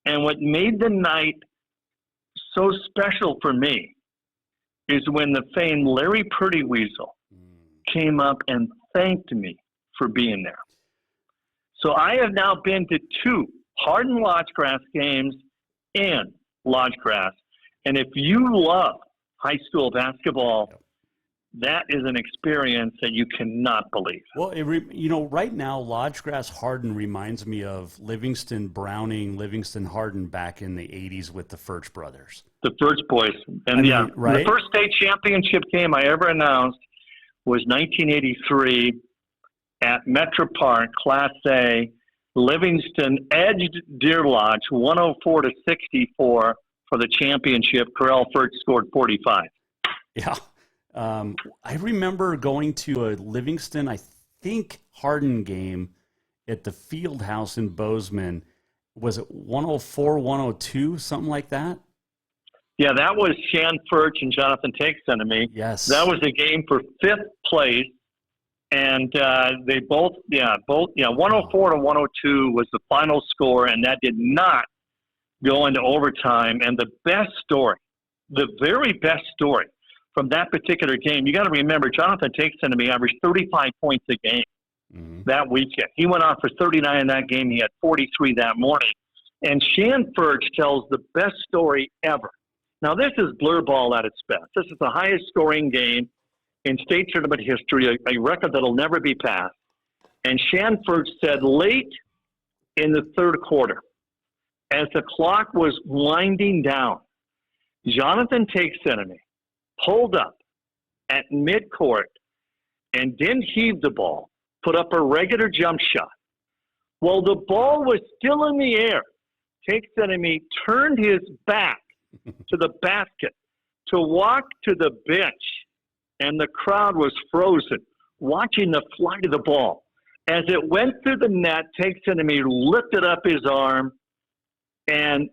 S15: And what made the night so special for me is when the famed Larry Purdyweasel came up and thanked me for being there. So I have now been to 2 Hardin Lodge Grass games in Lodge Grass. And if you love high school basketball, that is an experience that you cannot believe.
S8: Well, right now, Lodge Grass Hardin reminds me of Livingston Browning, Livingston Hardin back in the 80s with the Furch brothers.
S15: The Furch boys. And
S8: right?
S15: The first state championship game I ever announced was 1983 at Metro Park, Class A. Livingston edged Deer Lodge 104 to 64 for the championship. Corral Furch scored 45.
S8: Yeah. I remember going to a Livingston, I think, Hardin game at the Field House in Bozeman. Was it 104, 102, something like that?
S15: Yeah, that was Shan Furch and Jonathan Takes-Enemy.
S8: Yes.
S15: That was a game for 5th place. And they both, 104 to 102 was the final score, and that did not go into overtime. And the best story, the very best story from that particular game, you got to remember, Jonathan Takes-Enemy averaged 35 points a game that weekend. He went on for 39 in that game. He had 43 that morning. And Shan Furch tells the best story ever. Now, this is blur ball at its best. This is the highest scoring game in state tournament history, a record that'll never be passed. And Shan Furch said late in the third quarter, as the clock was winding down, Jonathan Takes-Enemy pulled up at midcourt and didn't heave the ball, put up a regular jump shot. While the ball was still in the air, Takes-Enemy turned his back to the basket to walk to the bench, and the crowd was frozen watching the flight of the ball. As it went through the net, Takes-Enemy lifted up his arm, and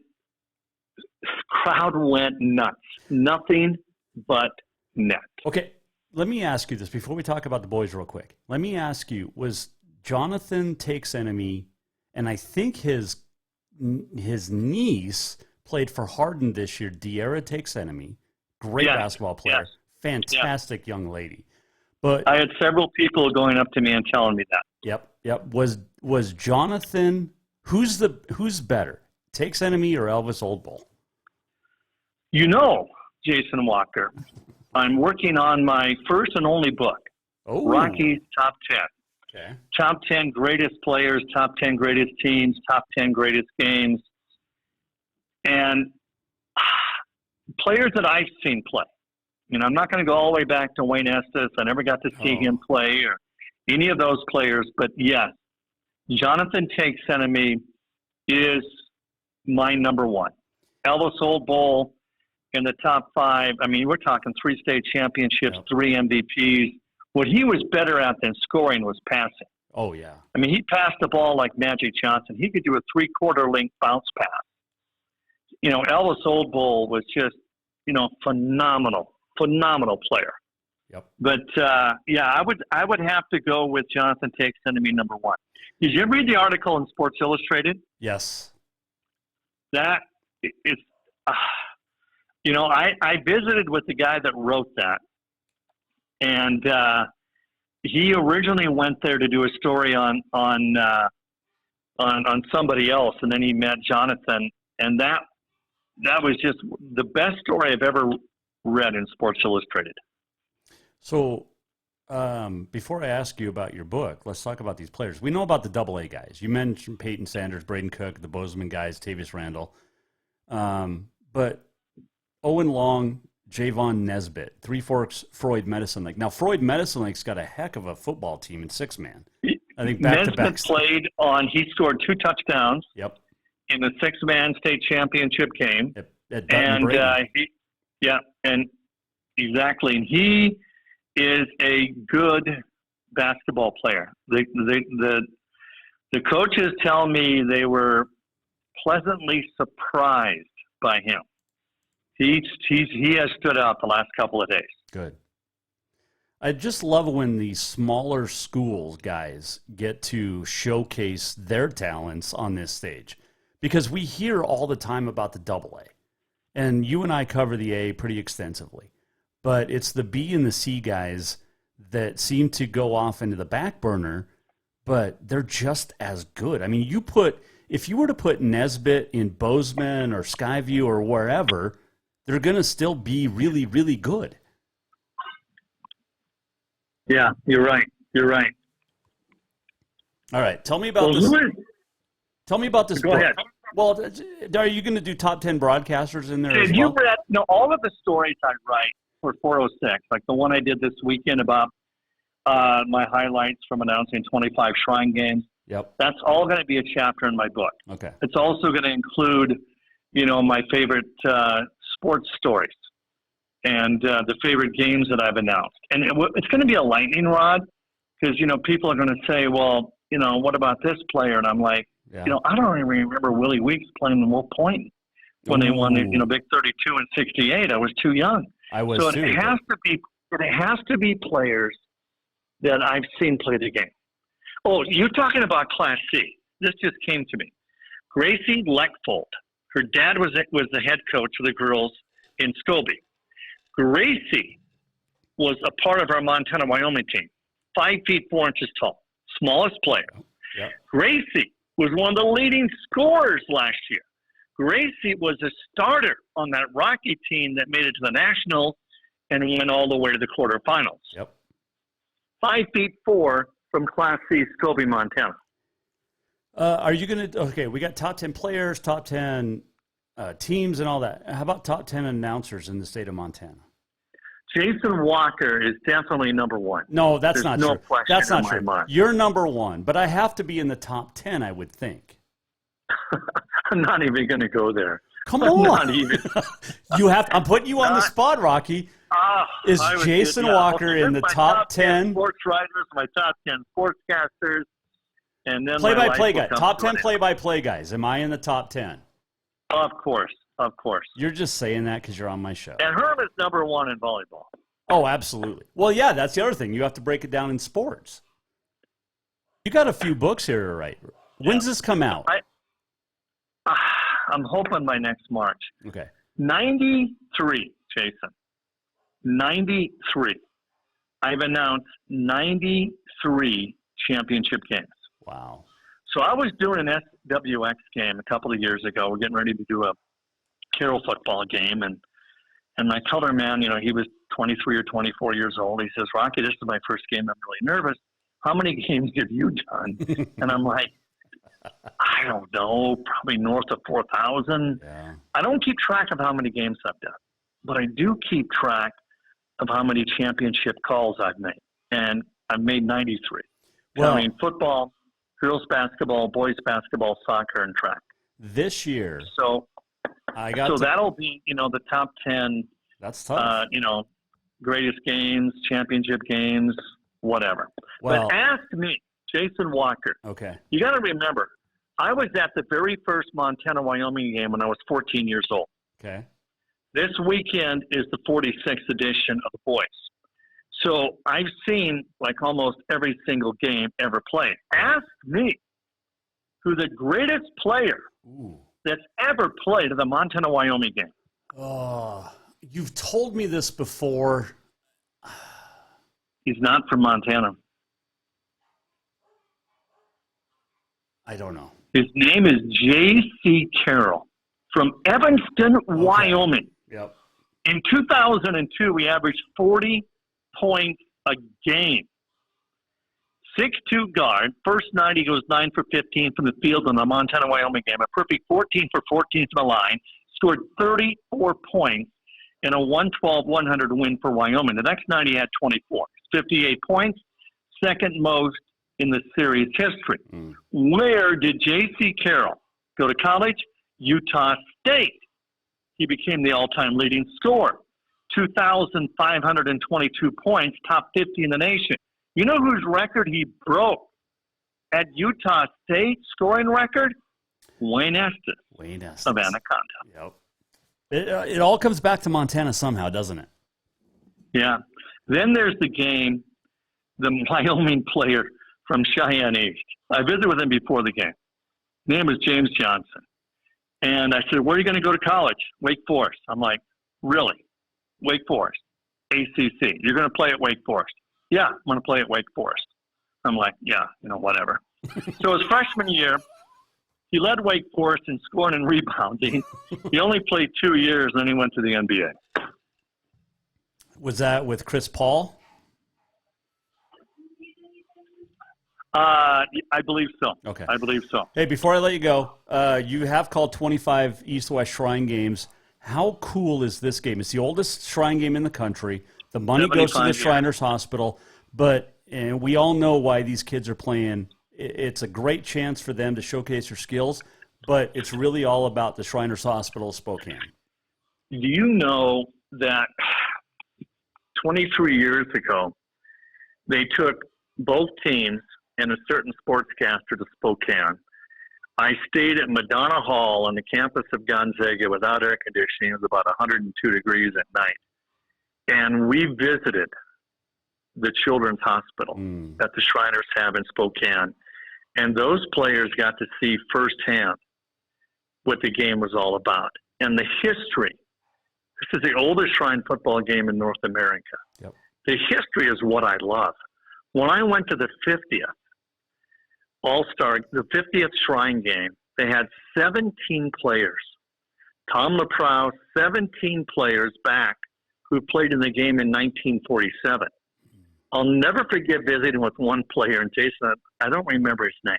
S15: the crowd went nuts. Nothing but net.
S8: Okay, let me ask you this before we talk about the boys real quick. Let me ask you, was Jonathan Takes-Enemy, and I think his niece played for Hardin this year, De'Ara Takes-Enemy, great basketball player, fantastic young lady. But
S15: I had several people going up to me and telling me that.
S8: Yep. Was Jonathan, who's better, Takes-Enemy or Elvis Oldbull?
S15: You know, Jason Walker, I'm working on my first and only book, Rocky's Top 10.
S8: Okay.
S15: Top 10 greatest players, top 10 greatest teams, top 10 greatest games. And players that I've seen play. You know, I'm not going to go all the way back to Wayne Estes. I never got to see him play or any of those players. But, yes, Jonathan Takes-Enemy is my number one. Elvis Oldbull in the top 5. I mean, we're talking 3 state championships, 3 MVPs. What he was better at than scoring was passing.
S8: Oh, yeah.
S15: I mean, he passed the ball like Magic Johnson. He could do a 3/4 length bounce pass. You know, Elvis Oldbull was just, phenomenal player.
S8: Yep.
S15: But, I would have to go with Jonathan Takes-Enemy number one. Did you read the article in Sports Illustrated?
S8: Yes.
S15: That is, I visited with the guy that wrote that. And he originally went there to do a story on somebody else, and then he met Jonathan, and that was just the best story I've ever read in Sports Illustrated.
S8: So, before I ask you about your book, let's talk about these players. We know about the AA guys. You mentioned Peyton Sanders, Braden Cook, the Bozeman guys, Tavius Randall, but Owen Long, Javon Nesbitt, Three Forks, Freud Medicine Lake. Now, Freud Medicine Lake's got a heck of a football team in 6-man. I think back-to-back.
S15: Nesbitt played on, he scored 2 touchdowns.
S8: Yep.
S15: In the 6-man state championship game.
S8: And
S15: exactly. And he is a good basketball player. The coaches tell me they were pleasantly surprised by him. He has stood out the last couple of days.
S8: Good. I just love when these smaller schools guys get to showcase their talents on this stage, because we hear all the time about the AA, and you and I cover the A pretty extensively, but it's the B and the C guys that seem to go off into the back burner, but they're just as good. I mean, if you were to put Nesbitt in Bozeman or Skyview or wherever, they're going to still be really, really good.
S15: Yeah, you're right.
S8: All right, tell me about this. Tell me about this
S15: Go
S8: book.
S15: ahead.
S8: Well, are you going to do top 10 broadcasters in there as
S15: Have
S8: well?
S15: you read all of the stories I write for 406, like the one I did this weekend about my highlights from announcing 25 Shrine games?
S8: Yep.
S15: That's all going to be a chapter in my book.
S8: Okay.
S15: It's also going to include, my favorite sports stories. and the favorite games that I've announced. And it's going to be a lightning rod because, people are going to say, well, what about this player? And I'm like, I don't even remember Willie Weeks playing in Wolf Point when they won the, Big 32 and 68. I was too young.
S8: I was
S15: so
S8: too.
S15: It has to be players that I've seen play the game. Oh, you're talking about Class C. This just came to me. Gracie Leckfold. Her dad was the head coach for the girls in Scobie. Gracie was a part of our Montana-Wyoming team. 5 feet 4 inches tall. Smallest player.
S8: Yep.
S15: Gracie was one of the leading scorers last year. Gracie was a starter on that Rocky team that made it to the Nationals and went all the way to the quarterfinals.
S8: Yep.
S15: 5 feet 4 from Class C, Scobie, Montana.
S8: Are you going to – okay, we got top 10 players, top 10 teams and all that. How about top 10 announcers in the state of Montana?
S15: Jason Walker is definitely number one.
S8: No, that's
S15: There's
S8: not
S15: no
S8: true.
S15: question
S8: That's not
S15: in my
S8: true.
S15: mind.
S8: You're number one, but I have to be in the top 10, I would think.
S15: I'm not even going to go there.
S8: Come
S15: I'm
S8: on.
S15: not even.
S8: I'm putting you on the spot, Rocky. Is Jason Walker in the top 10?
S15: Sports writers, my top 10 sportscasters, and then
S8: Play-by-play guys. Top 10 play-by-play guys. Am I in the top 10?
S15: Of course.
S8: You're just saying that because you're on my show.
S15: And Herm is number one in volleyball.
S8: Oh, absolutely. Well, yeah, that's the other thing. You have to break it down in sports. You got a few books here to write. When's this come out?
S15: I'm hoping by next March.
S8: Okay.
S15: 93, Jason. 93. I've announced 93 championship games.
S8: Wow.
S15: So I was doing an SWX game a couple of years ago. We're getting ready to do a Carroll football game, and my color man, he was 23 or 24 years old. He says, Rocky, this is my first game. I'm really nervous. How many games have you done? And I'm like, I don't know, probably north of 4,000.
S8: Yeah. I
S15: don't keep track of how many games I've done, but I do keep track of how many championship calls I've made. And I've made 93. Counting football, girls basketball, boys basketball, soccer, and track.
S8: This year.
S15: So that'll be, the top 10.
S8: That's tough.
S15: Greatest games, championship games, whatever.
S8: Well,
S15: but ask me, Jason Walker.
S8: Okay.
S15: You got to remember, I was at the very first Montana-Wyoming game when I was 14 years old.
S8: Okay.
S15: This weekend is the 46th edition of the boys. So I've seen almost every single game ever played. Ask me who the greatest player that's ever played in the Montana-Wyoming game.
S8: Oh, you've told me this before.
S15: He's not from Montana.
S8: I don't know.
S15: His name is J.C. Carroll from Evanston, Wyoming.
S8: Yep.
S15: In 2002, we averaged 40 points a game. 6'2" guard. First night, he goes 9 for 15 from the field in the Montana-Wyoming game. A perfect 14 for 14 from the line. Scored 34 points in a 112-100 win for Wyoming. The next night, he had 24. 58 points, second most in the series history. Where did J.C. Carroll go to college? Utah State. He became the all-time leading scorer. 2,522 points, top 50 in the nation. You know whose record he broke at Utah State, scoring record? Wayne Estes of Anaconda.
S8: Yep. It all comes back to Montana somehow, doesn't it?
S15: Yeah. Then there's the game, the Wyoming player from Cheyenne East. I visited with him before the game. His name is James Johnson. And I said, where are you going to go to college? Wake Forest. I'm like, really? Wake Forest. ACC. You're going to play at Wake Forest? Yeah, I'm going to play at Wake Forest. I'm like, yeah, whatever. So his freshman year, he led Wake Forest in scoring and rebounding. He only played 2 years, then he went to the NBA.
S8: Was that with Chris Paul?
S15: I believe so.
S8: Okay.
S15: I believe so.
S8: Hey, before I let you go, you have called 25 East-West Shrine games. How cool is this game? It's the oldest Shrine game in the country. The money goes to the Shriners Hospital, but we all know why these kids are playing. It's a great chance for them to showcase their skills, but it's really all about the Shriners Hospital of Spokane.
S15: Do you know that 23 years ago, they took both teams and a certain sportscaster to Spokane. I stayed at Madonna Hall on the campus of Gonzaga without air conditioning. It was about 102 degrees at night. And we visited the Children's Hospital that the Shriners have in Spokane. And those players got to see firsthand what the game was all about. And the history. This is the oldest Shrine football game in North America.
S8: Yep.
S15: The history is what I love. When I went to the 50th All-Star, the 50th Shrine game, they had 17 players. Tom LaProuse, 17 players back who played in the game in 1947. I'll never forget visiting with one player, and Jason, I don't remember his name,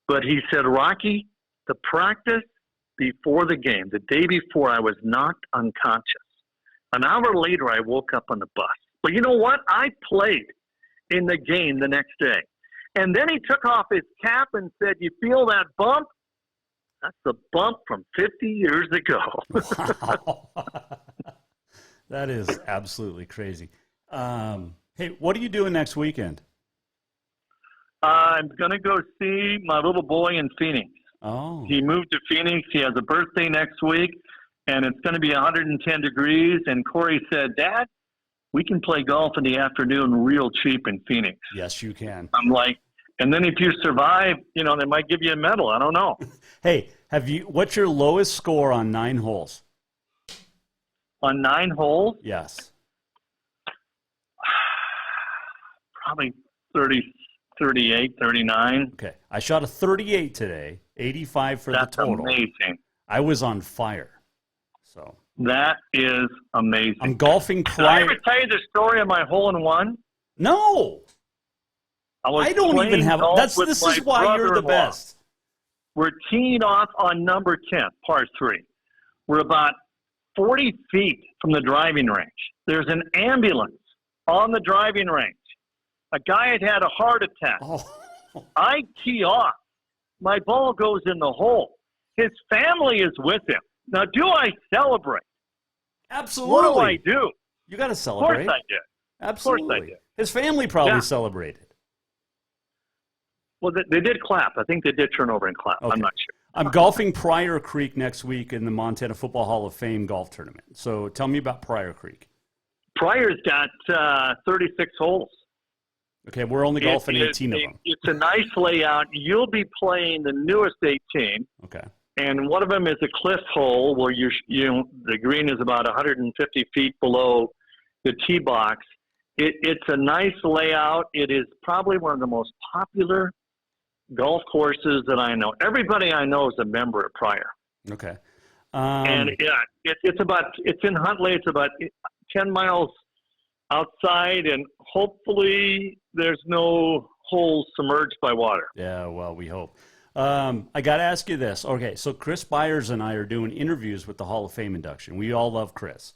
S15: but he said, Rocky, the practice before the game, the day before, I was knocked unconscious. An hour later, I woke up on the bus. But you know what? I played in the game the next day. And then he took off his cap and said, you feel that bump? That's the bump from 50 years ago.
S8: Wow. That is absolutely crazy. Hey, what are you doing next weekend?
S15: I'm going to go see my little boy in Phoenix.
S8: Oh.
S15: He moved to Phoenix. He has a birthday next week, and it's going to be 110 degrees. And Corey said, Dad, we can play golf in the afternoon real cheap in Phoenix.
S8: Yes, you can.
S15: I'm like, and then if you survive, you know, they might give you a medal. I don't know.
S8: Hey, what's your lowest score on 9 holes?
S15: On 9 holes?
S8: Yes.
S15: Probably 30, 38, 39.
S8: Okay. I shot a 38 today, 85 for
S15: That's
S8: the total.
S15: Amazing.
S8: I was on fire. So
S15: that is amazing.
S8: I'm golfing
S15: Did I
S8: prior.
S15: ever tell you the story of my hole-in-one?
S8: No. I don't even have. This is why you're the best.
S15: We're teeing off on number 10, par 3. We're about 40 feet from the driving range. There's an ambulance on the driving range. A guy had a heart attack.
S8: Oh.
S15: I tee off. My ball goes in the hole. His family is with him. Now, do I celebrate?
S8: Absolutely.
S15: What do I do?
S8: You got to celebrate.
S15: Of course I did.
S8: Absolutely.
S15: Of course I did.
S8: His family probably celebrated.
S15: Well, they did clap. I think they did turn over and clap.
S8: Okay.
S15: I'm not sure.
S8: I'm golfing Pryor Creek next week in the Montana Football Hall of Fame golf tournament. So tell me about Pryor Creek.
S15: Pryor's got 36 holes.
S8: Okay, we're only golfing 18 of them.
S15: It's a nice layout. You'll be playing the newest 18.
S8: Okay.
S15: And one of them is a cliff hole where the green is about 150 feet below the tee box. It's a nice layout. It is probably one of the most popular golf courses that I know. Everybody I know is a member at Pryor.
S8: Okay.
S15: And it's in Huntley. It's about 10 miles outside, and hopefully there's no holes submerged by water.
S8: Yeah, well, we hope. I got to ask you this. Okay, so Chris Byers and I are doing interviews with the Hall of Fame induction. We all love Chris.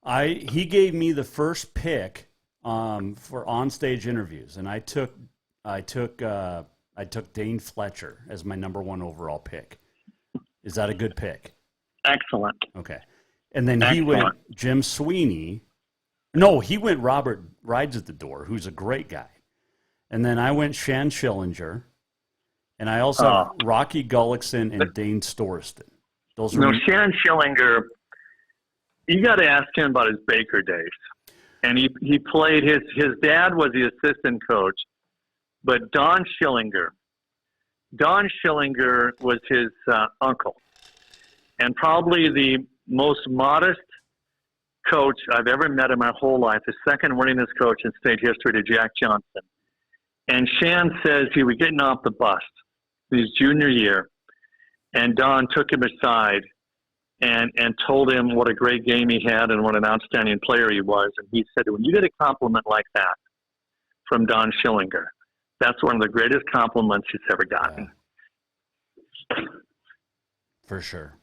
S8: He gave me the first pick for onstage interviews, and I took Dane Fletcher as my number 1 overall pick. Is that a good pick?
S15: Excellent.
S8: Okay. And then he went Jim Sweeney. No, he went Robert Rides at the Door, who's a great guy. And then I went Shan Schillinger. And I also have Rocky Gullickson and Dane Storeston.
S15: Shan Schillinger, you got to ask him about his Baker days. And he played, his dad was the assistant coach, but Don Schillinger was his uncle. And probably the most modest coach I've ever met in my whole life, the second winningest coach in state history to Jack Johnson. And Shan says he was getting off the bus his junior year, and Don took him aside and told him what a great game he had and what an outstanding player he was. And he said, when you get a compliment like that from Don Schillinger, that's one of the greatest compliments he's ever gotten.
S8: Yeah. For sure.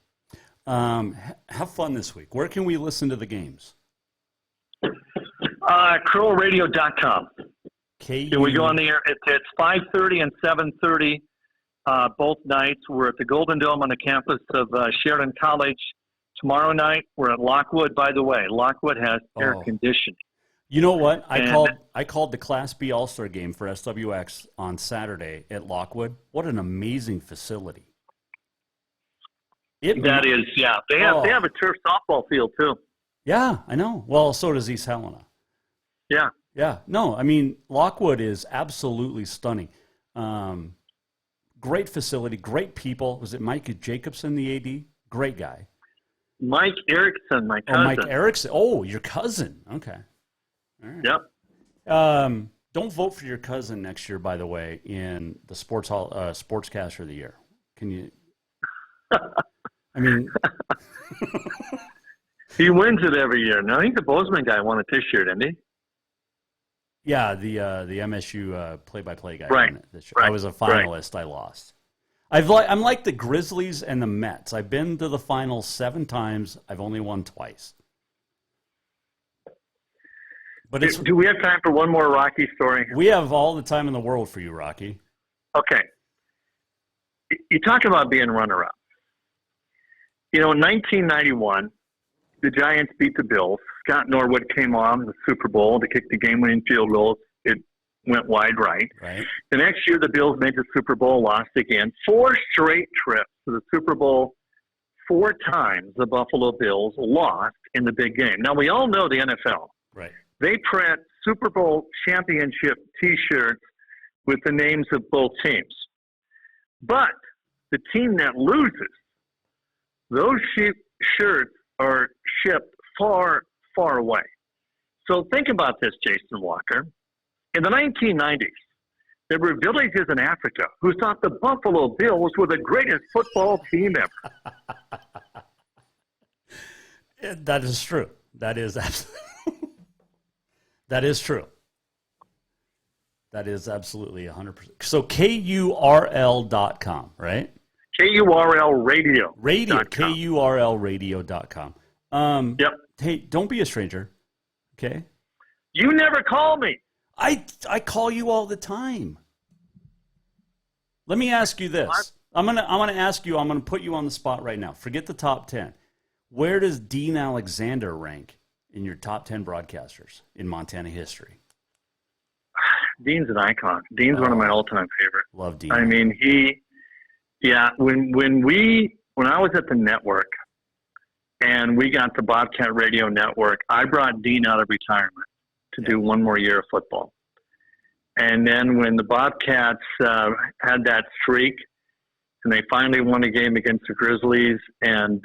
S8: Have fun this week. Where can we listen to the games?
S15: CurlRadio.com. We go on the air. It's 5:30 and 7:30 both nights. We're at the Golden Dome on the campus of Sheridan College Tomorrow night, we're at Lockwood. By the way, Lockwood has air conditioning.
S8: You know what? I called the Class B All-Star game for SWX on Saturday at Lockwood. What an amazing facility.
S15: They have a turf softball field too.
S8: Yeah, I know. Well, so does East Helena.
S15: Yeah.
S8: Yeah. No, I mean, Lockwood is absolutely stunning. Great facility, great people. Was it Mike Jacobson, the AD? Great guy.
S15: Mike Erickson, my cousin.
S8: Oh, Mike Erickson. Oh, your cousin. Okay. All right.
S15: Yep.
S8: Don't vote for your cousin next year, by the way, in the Sportscaster of the Year. Can you? I mean,
S15: he wins it every year. No, I think the Bozeman guy won it this year, didn't he?
S8: Yeah, the MSU play-by-play guy.
S15: Right.
S8: Won it this year. I was a finalist. Right. I lost. I'm like the Grizzlies and the Mets. I've been to the finals 7 times. I've only won twice. But
S15: do we have time for one more Rocky story?
S8: We have all the time in the world for you, Rocky.
S15: Okay. You talk about being runner-up. In 1991, the Giants beat the Bills. Scott Norwood came on the Super Bowl to kick the game-winning field goals. It went wide right. The next year, the Bills made the Super Bowl, lost again. 4 straight trips to the Super Bowl. 4 times the Buffalo Bills lost in the big game. Now, we all know the NFL.
S8: Right.
S15: They print Super Bowl championship T-shirts with the names of both teams. But the team that loses, those shirts are shipped far, far away. So think about this, Jason Walker. In the 1990s, there were villages in Africa who thought the Buffalo Bills were the greatest football team ever.
S8: That is true. That is absolutely. That is true. That is absolutely 100%. So KURL.com, right?
S15: KURL Radio.
S8: KURLradio.com.
S15: Yep.
S8: Hey, don't be a stranger, okay?
S15: You never call me.
S8: I call you all the time. Let me ask you this. I'm gonna ask you. I'm gonna put you on the spot right now. Forget the top 10. Where does Dean Alexander rank in your top 10 broadcasters in Montana history?
S15: Dean's an icon. Dean's one of my all-time favorites.
S8: Love Dean.
S15: I mean, when I was at the network and we got the Bobcat Radio Network, I brought Dean out of retirement to do one more year of football. And then when the Bobcats had that streak and they finally won a game against the Grizzlies, and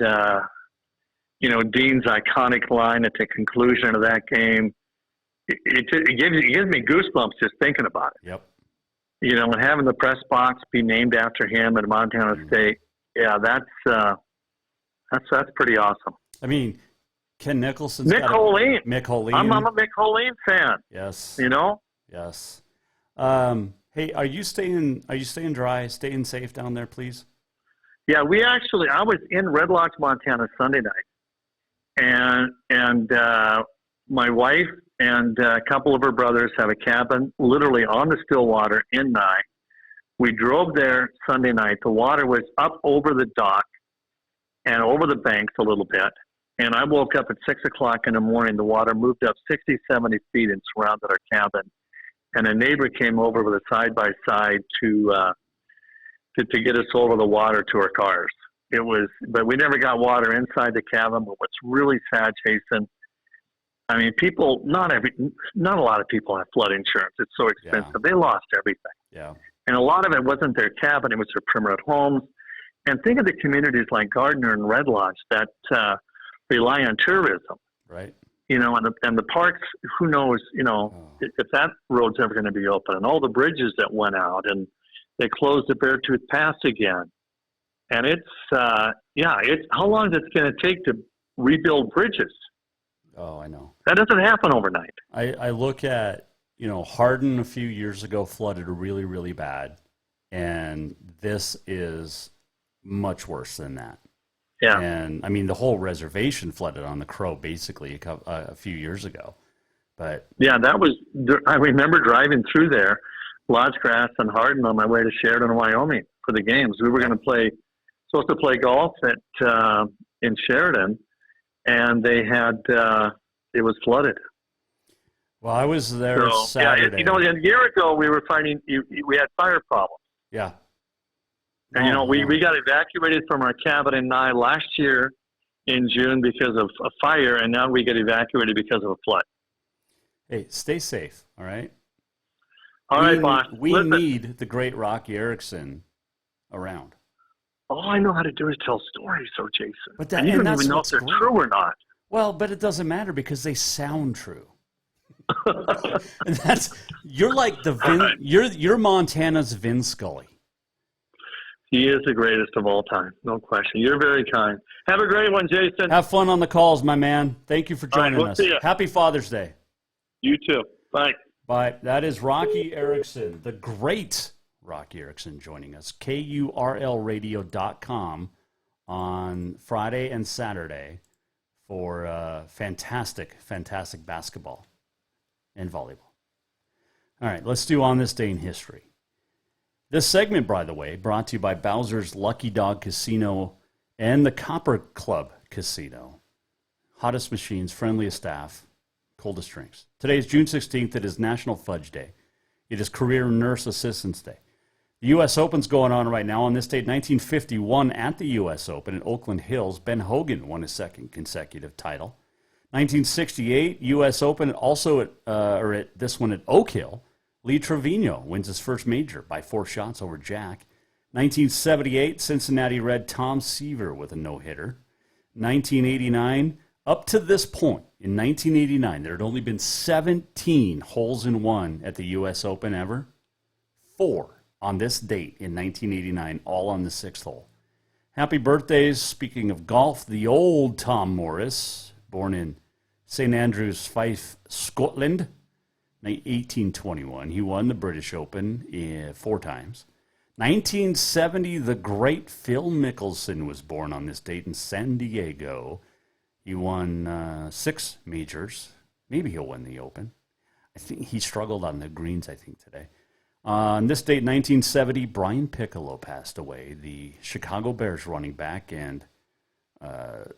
S15: Dean's iconic line at the conclusion of that game, it gives me goosebumps just thinking about it.
S8: Yep.
S15: And having the press box be named after him at Montana State, that's pretty awesome.
S8: I mean, Ken Nicholson.
S15: Mick Holeen. I'm a Mick Holeen fan.
S8: Yes. Yes. Hey, are you staying dry, staying safe down there, please?
S15: Yeah, I was in Red Lodge, Montana Sunday night. And my wife and a couple of her brothers have a cabin literally on the Stillwater in Nye. We drove there Sunday night. The water was up over the dock and over the banks a little bit. And I woke up at 6 o'clock in the morning. The water moved up 60, 70 feet and surrounded our cabin. And a neighbor came over with a side-by-side to get us over the water to our cars. But we never got water inside the cabin. But what's really sad, Jason, I mean, not a lot of people have flood insurance. It's so expensive. Yeah. They lost everything.
S8: Yeah.
S15: And a lot of it wasn't their cabin. It was their permanent homes. And think of the communities like Gardner and Red Lodge that rely on tourism.
S8: Right.
S15: And the parks, who knows, if that road's ever going to be open, and all the bridges that went out, and they closed the Beartooth Pass again. And it's how long is it going to take to rebuild bridges?
S8: Oh, I know.
S15: That doesn't happen overnight.
S8: I look at, Hardin a few years ago flooded really, really bad. And this is much worse than that.
S15: Yeah.
S8: And, I mean, the whole reservation flooded on the Crow basically a few years ago. But
S15: yeah, I remember driving through there, Lodgegrass and Hardin on my way to Sheridan, Wyoming for the games. We were supposed to play golf in Sheridan. and they had it was flooded.
S8: Well, I was there Saturday.
S15: Yeah, a year ago we were finding we had fire problems.
S8: Yeah.
S15: And, we got evacuated from our cabin in Nye last year in June because of a fire, and now we get evacuated because of a flood.
S8: Hey, stay safe, all right?
S15: All right, boss.
S8: We need the great Rocky Erickson around.
S15: All I know how to do is tell stories, so Jason.
S8: But
S15: and you don't even know if they're true or not.
S8: Well, but it doesn't matter because they sound true. And you're like you're Montana's Vin Scully.
S15: He is the greatest of all time, no question. You're very kind. Have a great one, Jason.
S8: Have fun on the calls, my man. Thank you for joining us.
S15: See ya.
S8: Happy Father's Day.
S15: You too. Bye.
S8: Bye. That is Rocky Erickson, the great Rocky Erickson, joining us. KURLradio.com on Friday and Saturday for fantastic basketball and volleyball. All right, let's do On This Day in History. This segment, by the way, brought to you by Bowser's Lucky Dog Casino and the Copper Club Casino. Hottest machines, friendliest staff, coldest drinks. Today is June 16th. It is National Fudge Day. It is Career Nurse Assistance Day. The U.S. Open's going on right now. On this date, 1951, at the U.S. Open in Oakland Hills, Ben Hogan won his second consecutive title. 1968, U.S. Open, also at this one at Oak Hill. Lee Trevino wins his first major by 4 shots over Jack. 1978, Cincinnati Red Tom Seaver with a no-hitter. 1989, up to this point, in 1989, there had only been 17 holes in one at the U.S. Open ever. 4 on this date in 1989, all on the 6th hole. Happy birthdays, speaking of golf, the old Tom Morris, born in St. Andrews, Fife, Scotland, 1821. He won the British Open 4 times. 1970, the great Phil Mickelson was born on this date in San Diego. He won 6 majors. Maybe he'll win the Open. I think he struggled on the greens, today. On this date, 1970, Brian Piccolo passed away, the Chicago Bears running back and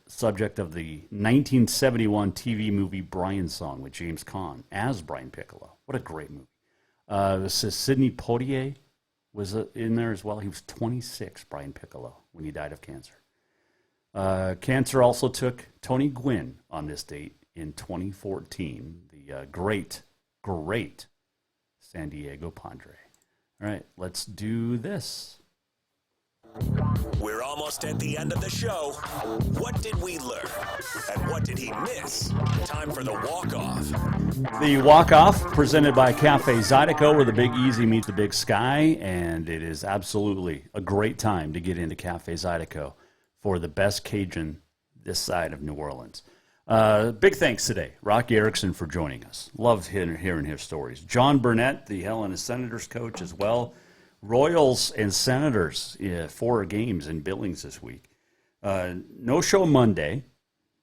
S8: subject of the 1971 TV movie Brian Song with James Caan as Brian Piccolo. What a great movie. Sidney Poitier was in there as well. He was 26, Brian Piccolo, when he died of cancer. Cancer also took Tony Gwynn on this date in 2014, the great San Diego Padre. All right, let's do this.
S1: We're almost at the end of the show. What did we learn? And what did he miss? Time for the walk-off.
S8: The walk-off presented by Cafe Zydeco, where the Big Easy meets the Big Sky, and it is absolutely a great time to get into Cafe Zydeco for the best Cajun this side of New Orleans. Big thanks today, Rocky Erickson, for joining us. Love hearing his stories. Jon Burnett, the Helena Senators coach as well. Royals and Senators, 4 games in Billings this week. No show Monday.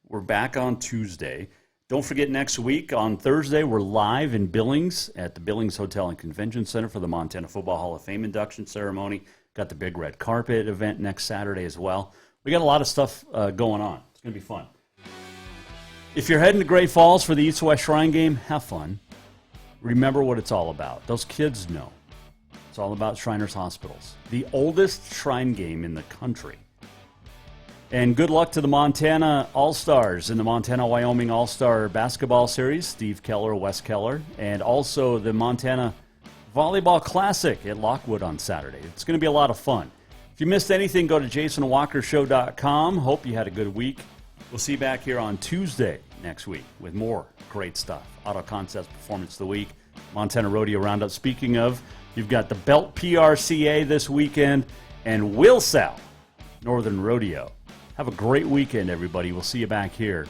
S8: We're back on Tuesday. Don't forget, next week on Thursday, we're live in Billings at the Billings Hotel and Convention Center for the Montana Football Hall of Fame induction ceremony. Got the big red carpet event next Saturday as well. We got a lot of stuff going on. It's going to be fun. If you're heading to Great Falls for the East West Shrine game, have fun. Remember what it's all about. Those kids know. It's all about Shriners Hospitals, the oldest shrine game in the country. And good luck to the Montana All-Stars in the Montana-Wyoming All-Star Basketball Series, Steve Keller, Wes Keller, and also the Montana Volleyball Classic at Lockwood on Saturday. It's going to be a lot of fun. If you missed anything, go to jasonwalkershow.com. Hope you had a good week. We'll see you back here on Tuesday next week with more great stuff. Auto Concepts Performance of the Week, Montana Rodeo Roundup. Speaking of, you've got the Belt PRCA this weekend and Wilsall Northern Rodeo. Have a great weekend, everybody. We'll see you back here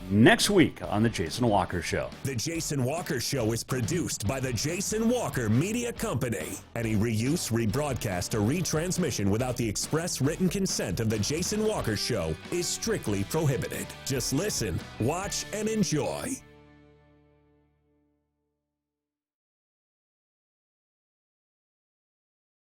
S8: next week on The Jason Walker Show.
S1: The Jason Walker Show is produced by the Jason Walker Media Company. Any reuse, rebroadcast, or retransmission without the express written consent of the Jason Walker Show is strictly prohibited. Just listen, watch, and enjoy.